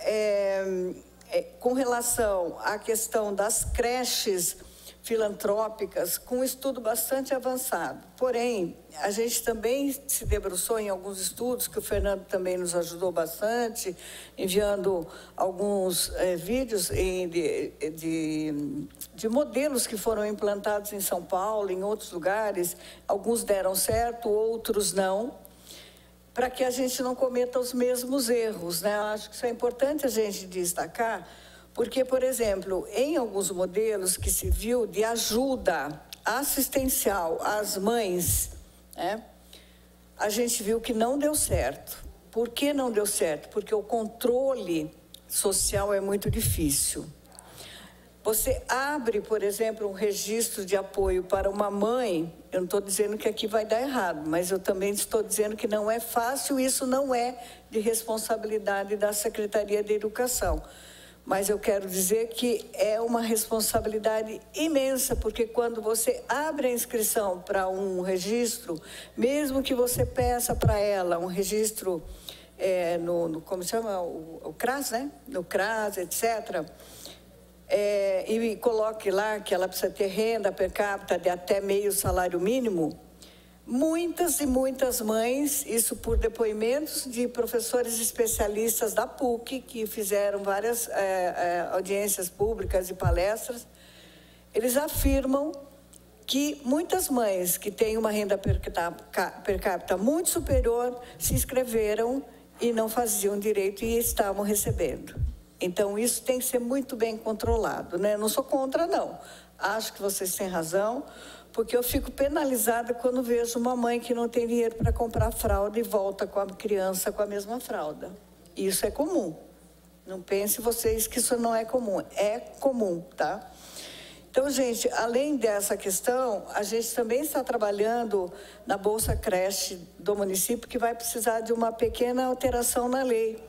com relação à questão das creches filantrópicas, com um estudo bastante avançado. Porém, a gente também se debruçou em alguns estudos, que o Fernando também nos ajudou bastante, enviando alguns vídeos de modelos que foram implantados em São Paulo, em outros lugares. Alguns deram certo, outros não, para que a gente não cometa os mesmos erros, né? Eu acho que isso é importante a gente destacar, porque, por exemplo, em alguns modelos que se viu de ajuda assistencial às mães, né, a gente viu que não deu certo. Por que não deu certo? Porque o controle social é muito difícil. Você abre, por exemplo, um registro de apoio para uma mãe, eu não estou dizendo que aqui vai dar errado, mas eu também estou dizendo que não é fácil, isso não é de responsabilidade da Secretaria de Educação. Mas eu quero dizer que é uma responsabilidade imensa, porque quando você abre a inscrição para um registro, mesmo que você peça para ela um registro como se chama? O CRAS, né? No CRAS, etc., e coloque lá que ela precisa ter renda per capita de até meio salário mínimo, muitas e muitas mães, isso por depoimentos de professores especialistas da PUC, que fizeram várias audiências públicas e palestras, eles afirmam que muitas mães que têm uma renda per capita muito superior se inscreveram e não faziam direito e estavam recebendo. Então, isso tem que ser muito bem controlado, né? Não sou contra, não. Acho que vocês têm razão, porque eu fico penalizada quando vejo uma mãe que não tem dinheiro para comprar fralda e volta com a criança com a mesma fralda. Isso é comum. Não pense vocês que isso não é comum. É comum, tá? Então, gente, além dessa questão, a gente também está trabalhando na Bolsa Creche do município, que vai precisar de uma pequena alteração na lei.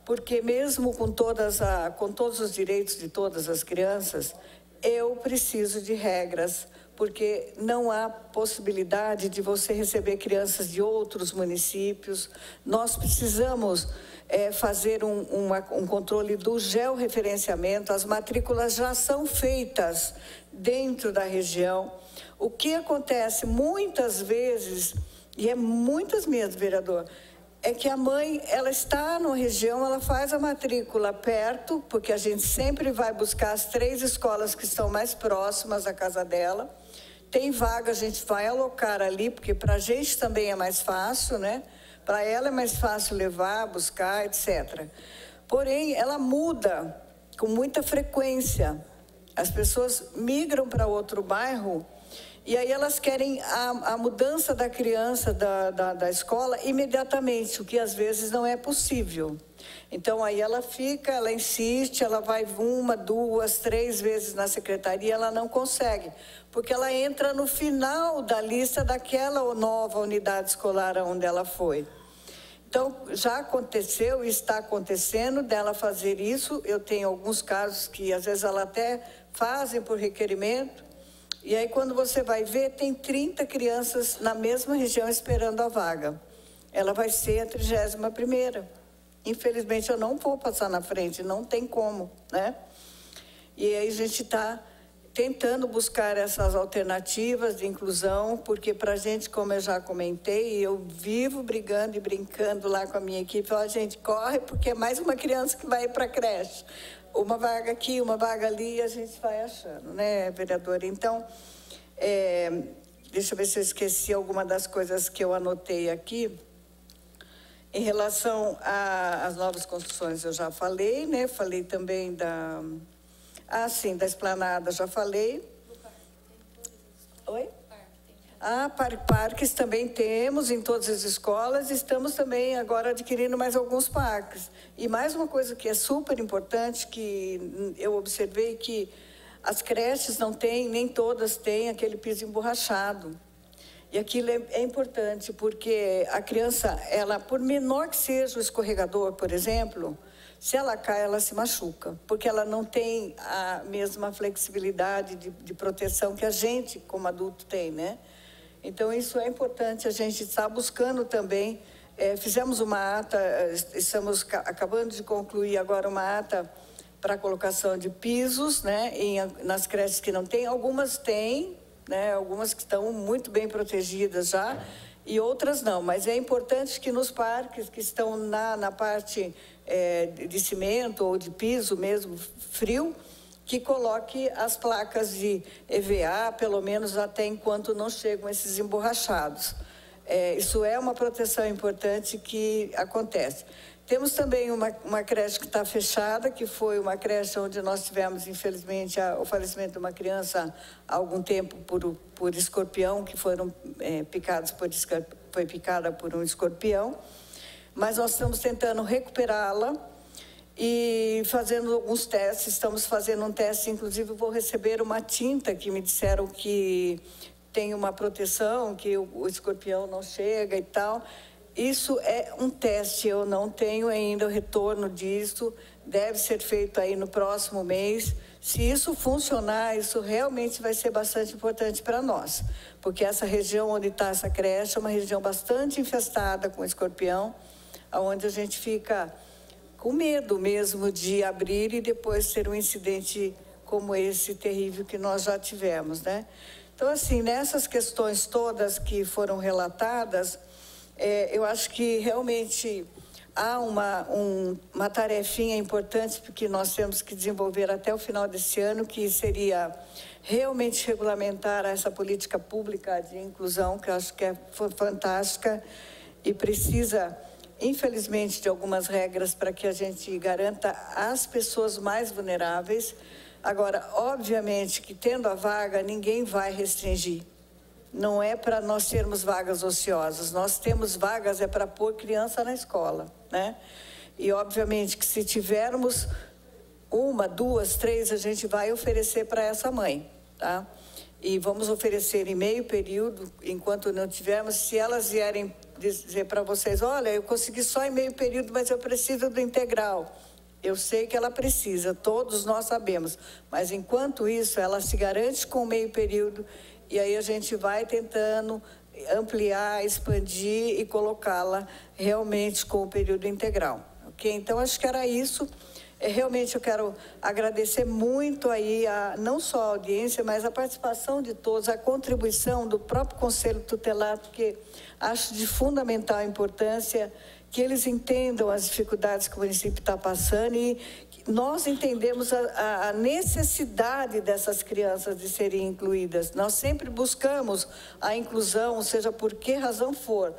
Porque mesmo com todos os direitos de todas as crianças, eu preciso de regras, porque não há possibilidade de você receber crianças de outros municípios. Nós precisamos fazer um controle do georreferenciamento. As matrículas já são feitas dentro da região. O que acontece muitas vezes, e é muitas mesmo, vereador, é que a mãe, ela está numa região, ela faz a matrícula perto, porque a gente sempre vai buscar as 3 escolas que estão mais próximas da casa dela. Tem vaga, a gente vai alocar ali, porque para a gente também é mais fácil, né? Para ela é mais fácil levar, buscar, etc. Porém, ela muda com muita frequência. As pessoas migram para outro bairro e aí elas querem a mudança da criança da escola imediatamente, o que às vezes não é possível. Então, aí ela fica, ela insiste, ela vai 1, 2, 3 vezes na secretaria, ela não consegue, porque ela entra no final da lista daquela nova unidade escolar onde ela foi. Então, já aconteceu e está acontecendo dela fazer isso. Eu tenho alguns casos que, às vezes, ela até fazem por requerimento, e aí, quando você vai ver, tem 30 crianças na mesma região esperando a vaga. Ela vai ser a 31ª. Infelizmente, eu não vou passar na frente, não tem como, né? E aí a gente está tentando buscar essas alternativas de inclusão, porque para a gente, como eu já comentei, eu vivo brigando e brincando lá com a minha equipe, a gente corre porque é mais uma criança que vai para a creche. Uma vaga aqui, uma vaga ali, e a gente vai achando, né, vereadora? Então, deixa eu ver se eu esqueci alguma das coisas que eu anotei aqui. Em relação às novas construções, eu já falei, né? Falei também da... sim, da esplanada, já falei. Oi? Parques também temos em todas as escolas. Estamos também agora adquirindo mais alguns parques. E mais uma coisa que é super importante, que eu observei que as creches não têm, nem todas têm aquele piso emborrachado. E aquilo é importante, porque a criança, ela, por menor que seja o escorregador, por exemplo, se ela cai, ela se machuca, porque ela não tem a mesma flexibilidade de proteção que a gente, como adulto, tem, né? Então, isso é importante, a gente está buscando também. Fizemos uma ata, estamos acabando de concluir agora uma ata para a colocação de pisos, né? Nas creches que não tem, algumas têm, né? Algumas que estão muito bem protegidas já, e outras não. Mas é importante que nos parques que estão na parte de cimento ou de piso mesmo, frio, que coloque as placas de EVA, pelo menos até enquanto não chegam esses emborrachados. Isso é uma proteção importante que acontece. Temos também uma creche que está fechada, que foi uma creche onde nós tivemos, infelizmente, o falecimento de uma criança há algum tempo por escorpião, que foram picados foi picada por um escorpião. Mas nós estamos tentando recuperá-la e fazendo alguns testes. Estamos fazendo um teste, inclusive vou receber uma tinta que me disseram que tem uma proteção, que o escorpião não chega e tal. Isso é um teste, eu não tenho ainda o retorno disso, deve ser feito aí no próximo mês. Se isso funcionar, isso realmente vai ser bastante importante para nós, porque essa região onde está essa creche é uma região bastante infestada com escorpião, onde a gente fica com medo mesmo de abrir e depois ter um incidente como esse terrível que nós já tivemos, né? Então, assim, nessas questões todas que foram relatadas, eu acho que realmente há uma tarefinha importante que nós temos que desenvolver até o final desse ano, que seria realmente regulamentar essa política pública de inclusão, que eu acho que é fantástica e precisa, infelizmente, de algumas regras para que a gente garanta as pessoas mais vulneráveis. Agora, obviamente que tendo a vaga, ninguém vai restringir. Não é para nós termos vagas ociosas, nós temos vagas para pôr criança na escola, né? E obviamente que se tivermos 1, 2, 3, a gente vai oferecer para essa mãe, tá? E vamos oferecer em meio período, enquanto não tivermos. Se elas vierem dizer para vocês, olha, eu consegui só em meio período, mas eu preciso do integral. Eu sei que ela precisa, todos nós sabemos, mas enquanto isso, ela se garante com o meio período. E aí a gente vai tentando ampliar, expandir e colocá-la realmente com o período integral, ok? Então, acho que era isso. Realmente eu quero agradecer muito aí, não só a audiência, mas a participação de todos, a contribuição do próprio Conselho Tutelar, porque acho de fundamental importância que eles entendam as dificuldades que o município está passando e nós entendemos a necessidade dessas crianças de serem incluídas. Nós sempre buscamos a inclusão, seja por que razão for,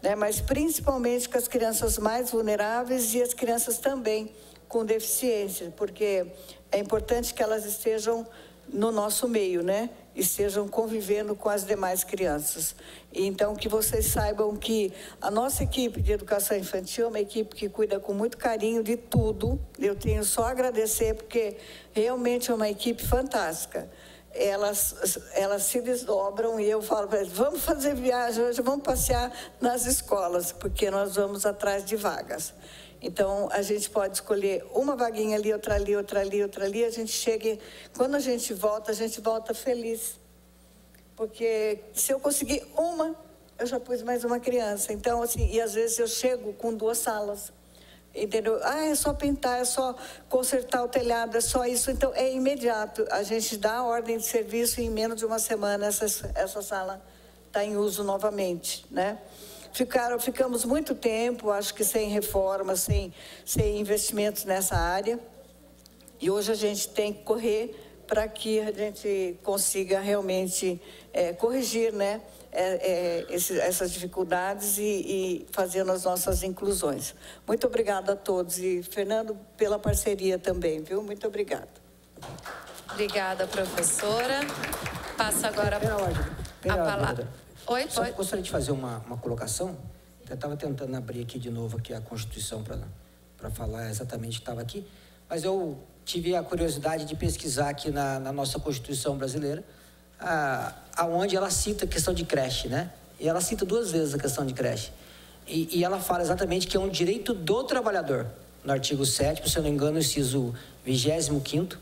né? Mas principalmente com as crianças mais vulneráveis e as crianças também com deficiência, porque é importante que elas estejam no nosso meio, né? E estejam convivendo com as demais crianças. E então, que vocês saibam que a nossa equipe de educação infantil é uma equipe que cuida com muito carinho de tudo. Eu tenho só a agradecer, porque realmente é uma equipe fantástica. Elas se desdobram e eu falo para eles, vamos fazer viagem hoje, vamos passear nas escolas, porque nós vamos atrás de vagas. Então, a gente pode escolher uma vaguinha ali, outra ali, outra ali, outra ali. A gente chega, quando a gente volta feliz. Porque se eu conseguir uma, eu já pus mais uma criança. Então, assim, e às vezes eu chego com 2 salas. entendeu? Ah, é só pintar, é só consertar o telhado, é só isso. Então, é imediato. A gente dá a ordem de serviço e em menos de uma semana essa sala está em uso novamente, né? Ficamos muito tempo, acho que sem reforma, sem investimentos nessa área. E hoje a gente tem que correr para que a gente consiga realmente corrigir, né, essas dificuldades e fazendo as nossas inclusões. Muito obrigada a todos. E, Fernando, pela parceria também, viu? Muito obrigada. Obrigada, professora. Passo agora a palavra. Oi, pode. Gostaria de fazer uma colocação. Eu estava tentando abrir aqui de novo aqui a Constituição para falar exatamente o que estava aqui, mas eu tive a curiosidade de pesquisar aqui na nossa Constituição brasileira, aonde ela cita a questão de creche, né? E ela cita 2 vezes a questão de creche. E ela fala exatamente que é um direito do trabalhador, no artigo 7º, se eu não me engano, inciso 25º,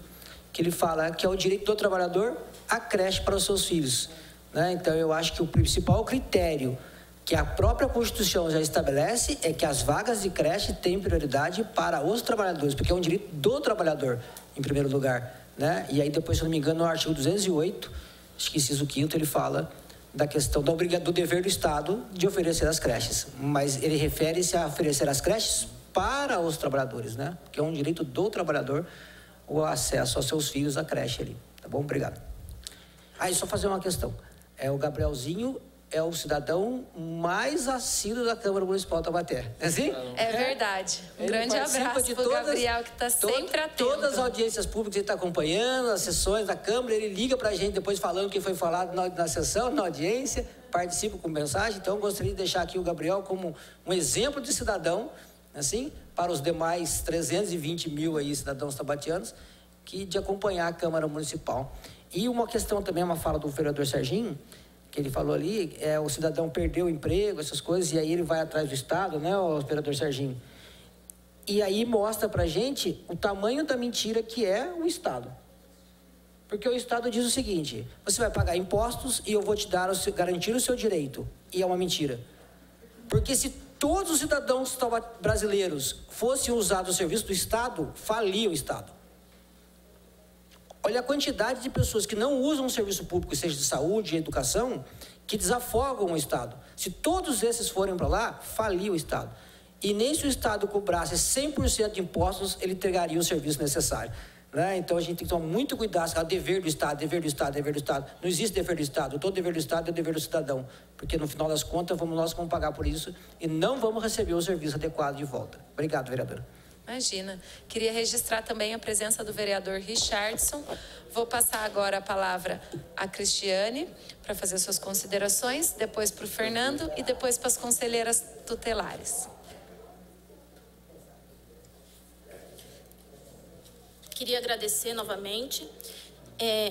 que ele fala que é o direito do trabalhador a creche para os seus filhos, né? Então, eu acho que o principal critério que a própria Constituição já estabelece é que as vagas de creche têm prioridade para os trabalhadores, porque é um direito do trabalhador, em primeiro lugar, né? E aí depois, se eu não me engano, no artigo 208, acho que inciso 5º, ele fala da questão do dever do Estado de oferecer as creches, mas ele refere-se a oferecer as creches para os trabalhadores, né? Porque é um direito do trabalhador o acesso aos seus filhos à creche ali, tá bom? Obrigado. Aí, só fazer uma questão. O Gabrielzinho é o cidadão mais assíduo da Câmara Municipal de Taubaté. É assim? É verdade. Um grande abraço para o Gabriel, que está sempre atento. Todas as audiências públicas ele está acompanhando, as sessões da Câmara, ele liga para a gente depois falando o que foi falado na sessão, na audiência, participa com mensagem. Então, eu gostaria de deixar aqui o Gabriel como um exemplo de cidadão, assim, para os demais 320 mil aí cidadãos taubatianos, de acompanhar a Câmara Municipal. E uma questão também, uma fala do vereador Serginho, que ele falou ali, o cidadão perdeu o emprego, essas coisas, e aí ele vai atrás do Estado, né, o vereador Serginho. E aí mostra pra gente o tamanho da mentira que é o Estado. Porque o Estado diz o seguinte: você vai pagar impostos e eu vou te garantir o seu direito. E é uma mentira. Porque se todos os cidadãos brasileiros fossem usar o serviço do Estado, falia o Estado. Olha a quantidade de pessoas que não usam o serviço público, seja de saúde, educação, que desafogam o Estado. Se todos esses forem para lá, falia o Estado. E nem se o Estado cobrasse 100% de impostos, ele entregaria o serviço necessário, né? Então, a gente tem que tomar muito cuidado. O dever do Estado, dever do Estado, dever do Estado. Não existe dever do Estado. Todo dever do Estado é o dever do cidadão. Porque, no final das contas, nós vamos pagar por isso e não vamos receber o serviço adequado de volta. Obrigado, vereadora. Imagina. Queria registrar também a presença do vereador Richardson. Vou passar agora a palavra à Cristiane para fazer suas considerações, depois para o Fernando e depois para as conselheiras tutelares. Queria agradecer novamente.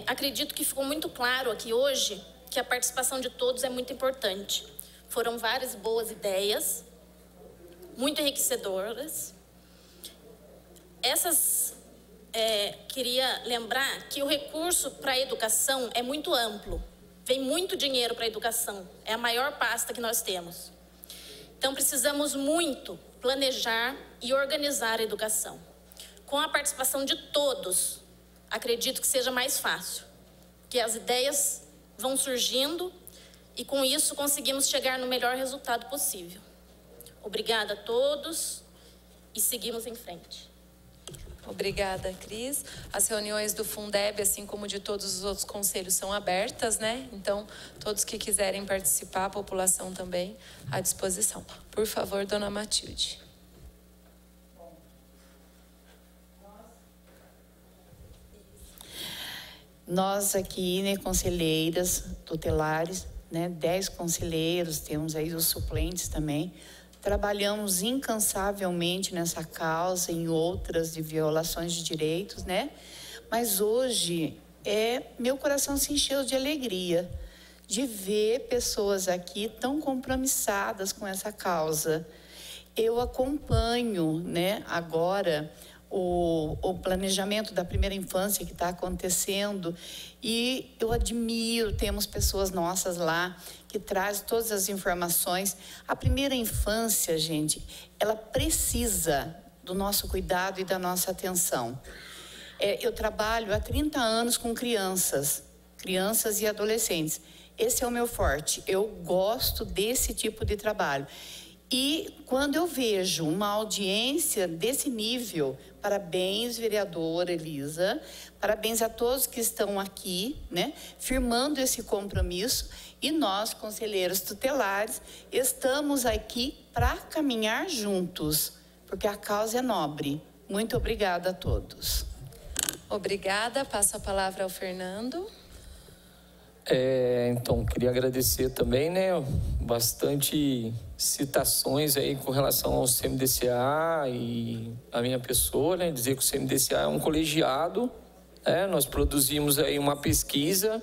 Acredito que ficou muito claro aqui hoje que a participação de todos é muito importante. Foram várias boas ideias, muito enriquecedoras. Queria lembrar que o recurso para a educação é muito amplo. Vem muito dinheiro para a educação. É a maior pasta que nós temos. Então, precisamos muito planejar e organizar a educação. Com a participação de todos, acredito que seja mais fácil. Que as ideias vão surgindo e, com isso, conseguimos chegar no melhor resultado possível. Obrigada a todos e seguimos em frente. Obrigada, Cris. As reuniões do Fundeb, assim como de todos os outros conselhos, são abertas, né? Então, todos que quiserem participar, a população também à disposição. Por favor, dona Matilde. Nós aqui, né, conselheiras tutelares, né, 10 conselheiros, temos aí os suplentes também, trabalhamos incansavelmente nessa causa, em outras de violações de direitos, né? Mas hoje, meu coração se encheu de alegria de ver pessoas aqui tão compromissadas com essa causa. Eu acompanho, né, agora o planejamento da primeira infância que está acontecendo e eu admiro, temos pessoas nossas lá que trazem todas as informações. A primeira infância, gente, ela precisa do nosso cuidado e da nossa atenção. Eu trabalho há 30 anos com crianças e adolescentes. Esse é o meu forte. Eu gosto desse tipo de trabalho. E quando eu vejo uma audiência desse nível, parabéns, vereadora Elisa, parabéns a todos que estão aqui, né, firmando esse compromisso. E nós, conselheiros tutelares, estamos aqui para caminhar juntos, porque a causa é nobre. Muito obrigada a todos. Obrigada. Passo a palavra ao Fernando. Então, queria agradecer também, né, bastante citações aí com relação ao CMDCA e a minha pessoa, né, dizer que o CMDCA é um colegiado, nós produzimos aí uma pesquisa,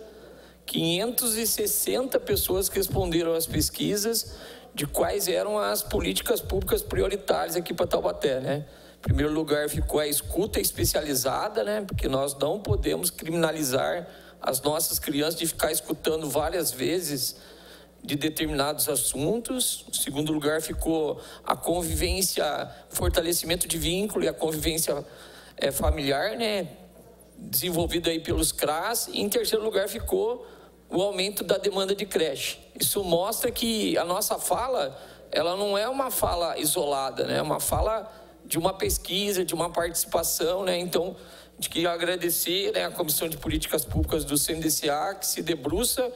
560 pessoas responderam às pesquisas de quais eram as políticas públicas prioritárias aqui para Taubaté, né. Em primeiro lugar ficou a escuta especializada, né, porque nós não podemos criminalizar as nossas crianças de ficar escutando várias vezes de determinados assuntos. Em segundo lugar ficou a convivência, fortalecimento de vínculo e a convivência familiar, né, desenvolvida aí pelos CRAS. E em terceiro lugar ficou o aumento da demanda de creche. Isso mostra que a nossa fala, ela não é uma fala isolada, né, é uma fala de uma pesquisa, de uma participação, né. Então, a gente queria agradecer, né, a Comissão de Políticas Públicas do CMDCA, que se debruça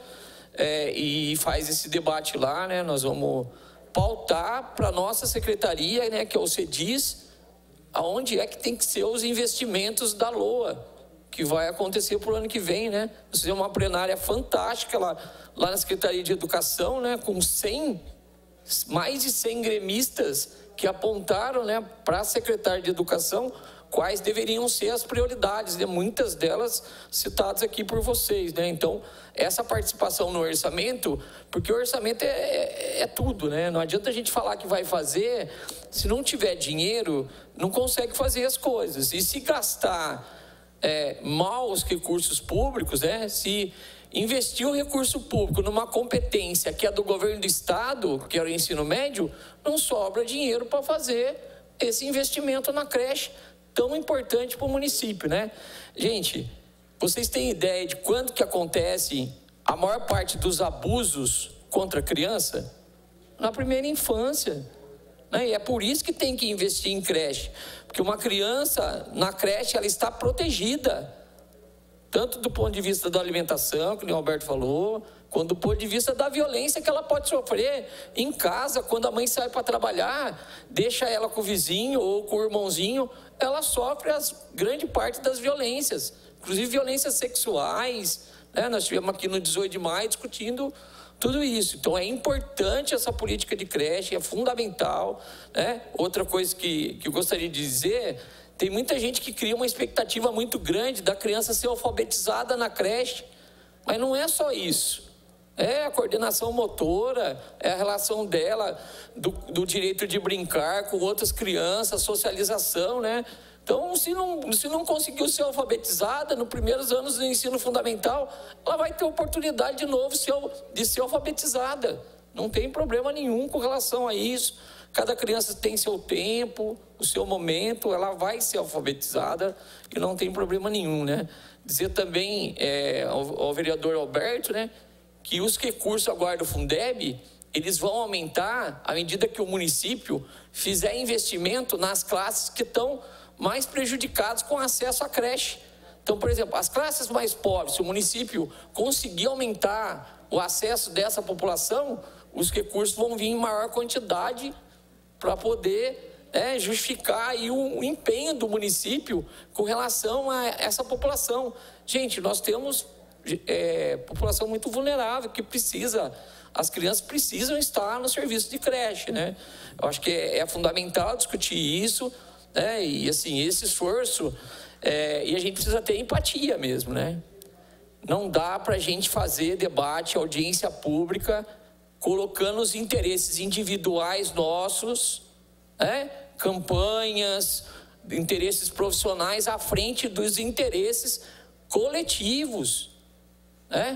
e faz esse debate lá, né. Nós vamos pautar para a nossa secretaria, né, que é o CEDIS, aonde é que tem que ser os investimentos da LOA, que vai acontecer para o ano que vem, né. Nós fizemos uma plenária fantástica lá na Secretaria de Educação, né, com mais de 100 gremistas que apontaram, né, para a secretária de Educação quais deveriam ser as prioridades, né? Muitas delas citadas aqui por vocês, né? Então, essa participação no orçamento, porque o orçamento é tudo, né? Não adianta a gente falar que vai fazer, se não tiver dinheiro, não consegue fazer as coisas. E se gastar mal os recursos públicos, né? Se investir o recurso público numa competência que é do governo do estado, que é o ensino médio, não sobra dinheiro para fazer esse investimento na creche tão importante para o município, né? Gente, vocês têm ideia de quando que acontece a maior parte dos abusos contra a criança? Na primeira infância, né? E é por isso que tem que investir em creche, porque uma criança na creche, ela está protegida, tanto do ponto de vista da alimentação, que o Alberto falou, quanto do ponto de vista da violência que ela pode sofrer em casa, quando a mãe sai para trabalhar, deixa ela com o vizinho ou com o irmãozinho, ela sofre grande parte das violências, inclusive violências sexuais, né? Nós estivemos aqui no 18 de maio discutindo tudo isso. Então é importante essa política de creche, é fundamental, né? Outra coisa que eu gostaria de dizer, tem muita gente que cria uma expectativa muito grande da criança ser alfabetizada na creche, mas não é só isso. É a coordenação motora, é a relação dela, do direito de brincar com outras crianças, socialização, né? Então, se não conseguiu ser alfabetizada nos primeiros anos do ensino fundamental, ela vai ter oportunidade de novo de ser alfabetizada. Não tem problema nenhum com relação a isso. Cada criança tem seu tempo, o seu momento, ela vai ser alfabetizada e não tem problema nenhum, né? Dizer também ao vereador Alberto, né, que os recursos agora do Fundeb, eles vão aumentar à medida que o município fizer investimento nas classes que estão mais prejudicadas com acesso à creche. Então, por exemplo, as classes mais pobres, se o município conseguir aumentar o acesso dessa população, os recursos vão vir em maior quantidade para poder justificar aí o empenho do município com relação a essa população. Gente, nós temos população muito vulnerável que as crianças precisam estar no serviço de creche, né? Eu acho que é fundamental discutir isso, né? E assim, esse esforço, e a gente precisa ter empatia mesmo, né? Não dá para a gente fazer debate, audiência pública, colocando os interesses individuais nossos, né? Campanhas, interesses profissionais à frente dos interesses coletivos.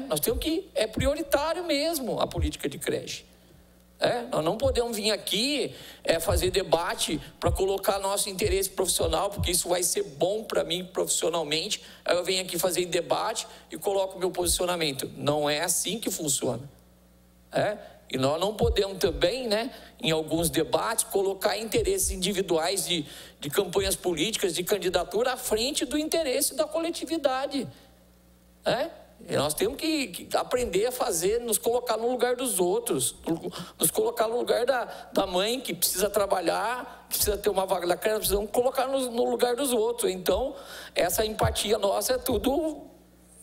Nós temos que, é prioritário mesmo a política de creche. Nós não podemos vir aqui fazer debate para colocar nosso interesse profissional, porque isso vai ser bom para mim profissionalmente. Aí eu venho aqui fazer debate e coloco o meu posicionamento. Não é assim que funciona. E nós não podemos também, em alguns debates, colocar interesses individuais de campanhas políticas, de candidatura, à frente do interesse da coletividade. E nós temos que aprender a fazer, nos colocar no lugar dos outros, nos colocar no lugar da mãe que precisa trabalhar, que precisa ter uma vaga da creche, precisamos colocar no lugar dos outros. Então, essa empatia nossa é tudo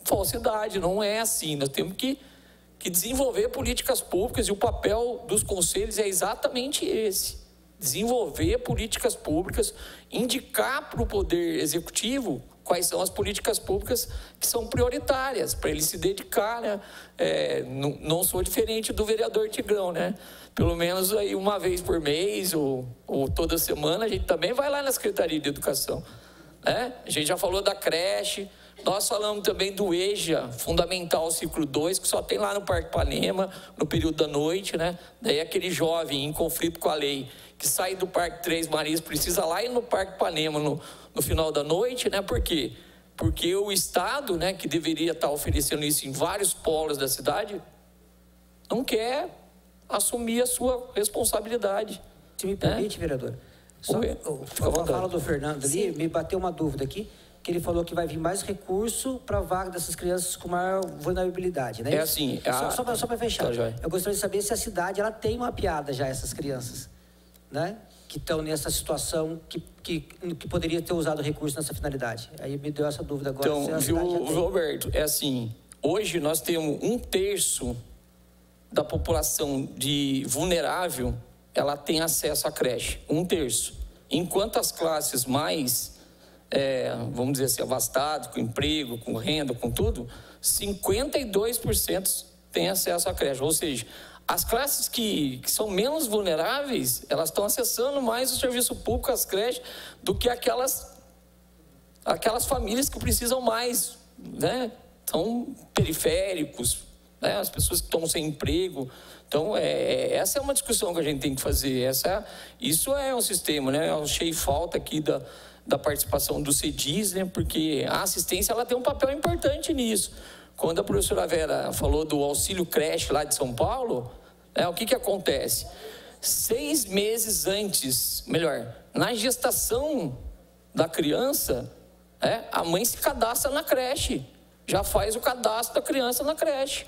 falsidade, não é assim. Nós temos que desenvolver políticas públicas, e o papel dos conselhos é exatamente esse: desenvolver políticas públicas, indicar para o Poder Executivo quais são as políticas públicas que são prioritárias, para ele se dedicar, não sou diferente do vereador Tigrão, Pelo menos aí uma vez por mês ou toda semana a gente também vai lá na Secretaria de Educação, A gente já falou da creche, nós falamos também do EJA, Fundamental Ciclo 2, que só tem lá no Parque Ipanema, no período da noite, Daí aquele jovem em conflito com a lei, que sai do Parque Três Marias, precisa lá ir no Parque Ipanema no final da noite, Por quê? Porque o Estado, que deveria estar oferecendo isso em vários polos da cidade, não quer assumir a sua responsabilidade. Se me permite, vereador, só a fala do Fernando ali, me bateu uma dúvida aqui, que ele falou que vai vir mais recurso para a vaga dessas crianças com maior vulnerabilidade, né? Assim. Só para fechar, Tá, eu gostaria de saber se a cidade ela tem mapeada já essas crianças, que estão nessa situação que poderia ter usado recurso nessa finalidade. Aí me deu essa dúvida agora. Então, Roberto, assim, hoje nós temos 1/3 da população vulnerável, ela tem acesso à creche, 1/3. Enquanto as classes mais, vamos dizer assim, abastadas, com emprego, com renda, com tudo, 52% têm acesso à creche. Ou seja, as classes que são menos vulneráveis, elas estão acessando mais o serviço público, as creches, do que aquelas famílias que precisam mais, São periféricos, as pessoas que estão sem emprego. Então, essa é uma discussão que a gente tem que fazer. Isso é um sistema, Eu achei falta aqui da participação do CEDIS, porque a assistência ela tem um papel importante nisso. Quando a professora Vera falou do auxílio creche lá de São Paulo, o que acontece? 6 meses antes, na gestação da criança, a mãe se cadastra na creche, já faz o cadastro da criança na creche.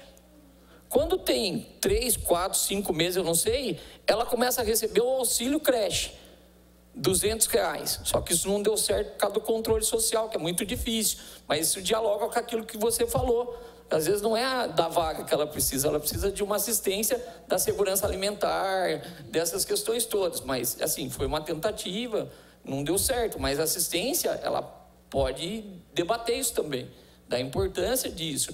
Quando tem 3, 4, 5 meses, eu não sei, ela começa a receber o auxílio creche, R$200. Só que isso não deu certo por causa do controle social, que é muito difícil. Mas isso dialoga com aquilo que você falou. Às vezes não é da vaga que ela precisa de uma assistência da segurança alimentar, dessas questões todas. Mas, assim, foi uma tentativa, não deu certo. Mas a assistência, ela pode debater isso também, da importância disso,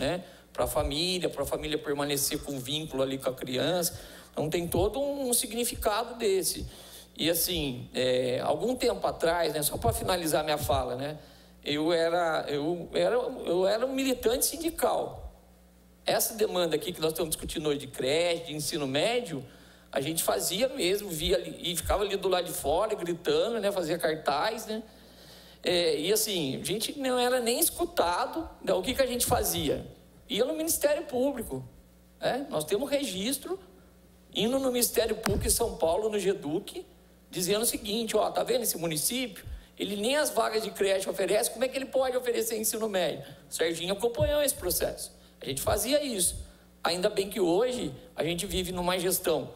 para a família permanecer com vínculo ali com a criança. Então, tem todo um significado desse. E, assim, algum tempo atrás, só para finalizar minha fala, eu era um militante sindical. Essa demanda aqui que nós estamos discutindo hoje de creche, de ensino médio, a gente fazia mesmo, via ali, e ficava ali do lado de fora, gritando, fazia cartaz, e assim, a gente não era nem escutado. O que a gente fazia? Ia no Ministério Público, nós temos registro, indo no Ministério Público em São Paulo, no GEDUC, dizendo o seguinte: tá vendo esse município? Ele nem as vagas de creche oferece, como é que ele pode oferecer ensino médio? O Serginho acompanhou esse processo. A gente fazia isso. Ainda bem que hoje a gente vive numa gestão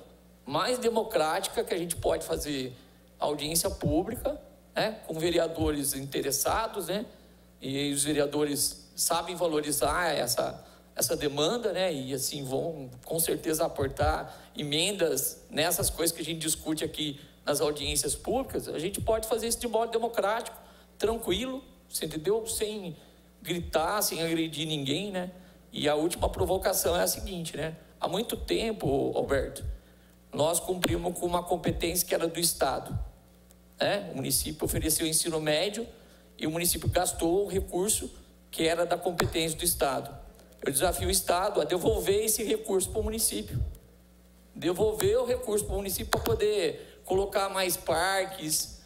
mais democrática, que a gente pode fazer audiência pública, com vereadores interessados, e os vereadores sabem valorizar essa demanda, e assim vão com certeza aportar emendas nessas coisas que a gente discute aqui nas audiências públicas. A gente pode fazer isso de modo democrático, tranquilo, você entendeu? Sem gritar, sem agredir ninguém, E a última provocação é a seguinte, Há muito tempo, Alberto, nós cumprimos com uma competência que era do Estado, O município ofereceu o ensino médio e o município gastou o recurso que era da competência do Estado. Eu desafio o Estado a devolver esse recurso para o município. devolver o recurso para o município para poder colocar mais parques,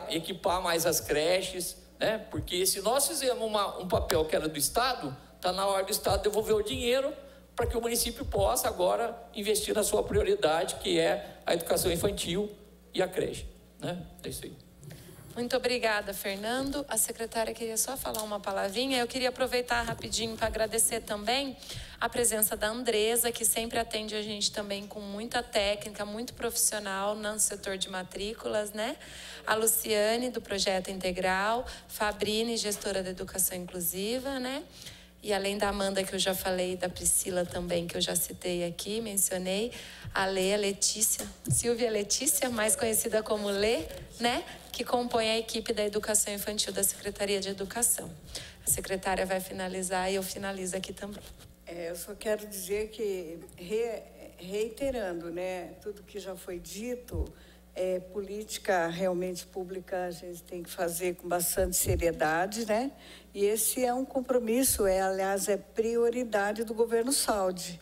equipar mais as creches, né? Porque se nós fizermos um papel que era do Estado, está na hora do Estado devolver o dinheiro para que o município possa agora investir na sua prioridade, que é a educação infantil e a creche, né? É isso aí. Muito obrigada, Fernando. A secretária queria só falar uma palavrinha. Eu queria aproveitar rapidinho para agradecer também a presença da Andresa, que sempre atende a gente também com muita técnica, muito profissional no setor de matrículas, né? A Luciane, do Projeto Integral, Fabrine, gestora da Educação Inclusiva, né? E além da Amanda, que eu já falei, da Priscila também, que eu já citei aqui, mencionei, a Letícia, Silvia Letícia, mais conhecida como Lê, né? Que compõe a equipe da Educação Infantil da Secretaria de Educação. A secretária vai finalizar e eu finalizo aqui também. Eu só quero dizer que, reiterando, né, tudo que já foi dito, política realmente pública a gente tem que fazer com bastante seriedade, né? E esse é um compromisso, aliás, é prioridade do governo Saúde.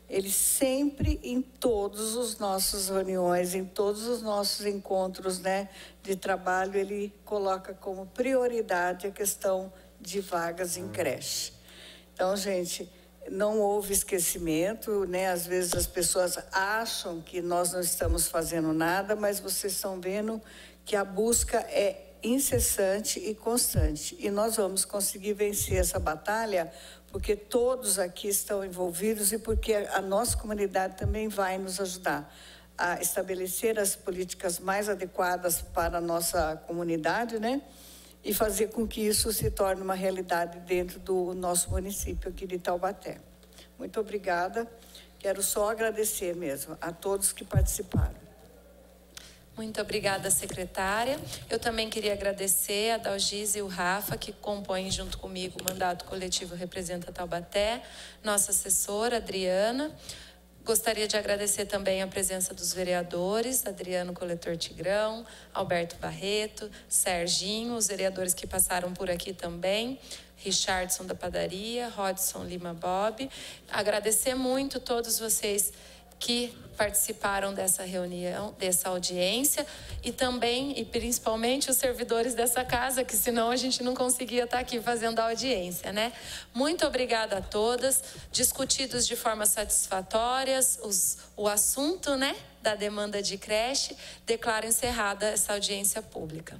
Ele sempre, em todas as nossas reuniões, em todos os nossos encontros, né, de trabalho, ele coloca como prioridade a questão de vagas em creche. Então, gente, não houve esquecimento, né? Às vezes as pessoas acham que nós não estamos fazendo nada, mas vocês estão vendo que a busca é incessante e constante. E nós vamos conseguir vencer essa batalha porque todos aqui estão envolvidos e porque a nossa comunidade também vai nos ajudar a estabelecer as políticas mais adequadas para a nossa comunidade, né? E fazer com que isso se torne uma realidade dentro do nosso município aqui de Taubaté. Muito obrigada. Quero só agradecer mesmo a todos que participaram. Muito obrigada, secretária. Eu também queria agradecer a Dalgise e o Rafa, que compõem junto comigo o mandato coletivo Representa Taubaté, nossa assessora, Adriana. Gostaria de agradecer também a presença dos vereadores, Adriano Coletor Tigrão, Alberto Barreto, Serginho, os vereadores que passaram por aqui também, Richardson da Padaria, Rodson Lima Bob. Agradecer muito todos vocês que participaram dessa reunião, dessa audiência, e também, e principalmente, os servidores dessa casa, que senão a gente não conseguia estar aqui fazendo a audiência, né? Muito obrigada a todas, discutidos de forma satisfatória o assunto, né, da demanda de creche. Declaro encerrada essa audiência pública.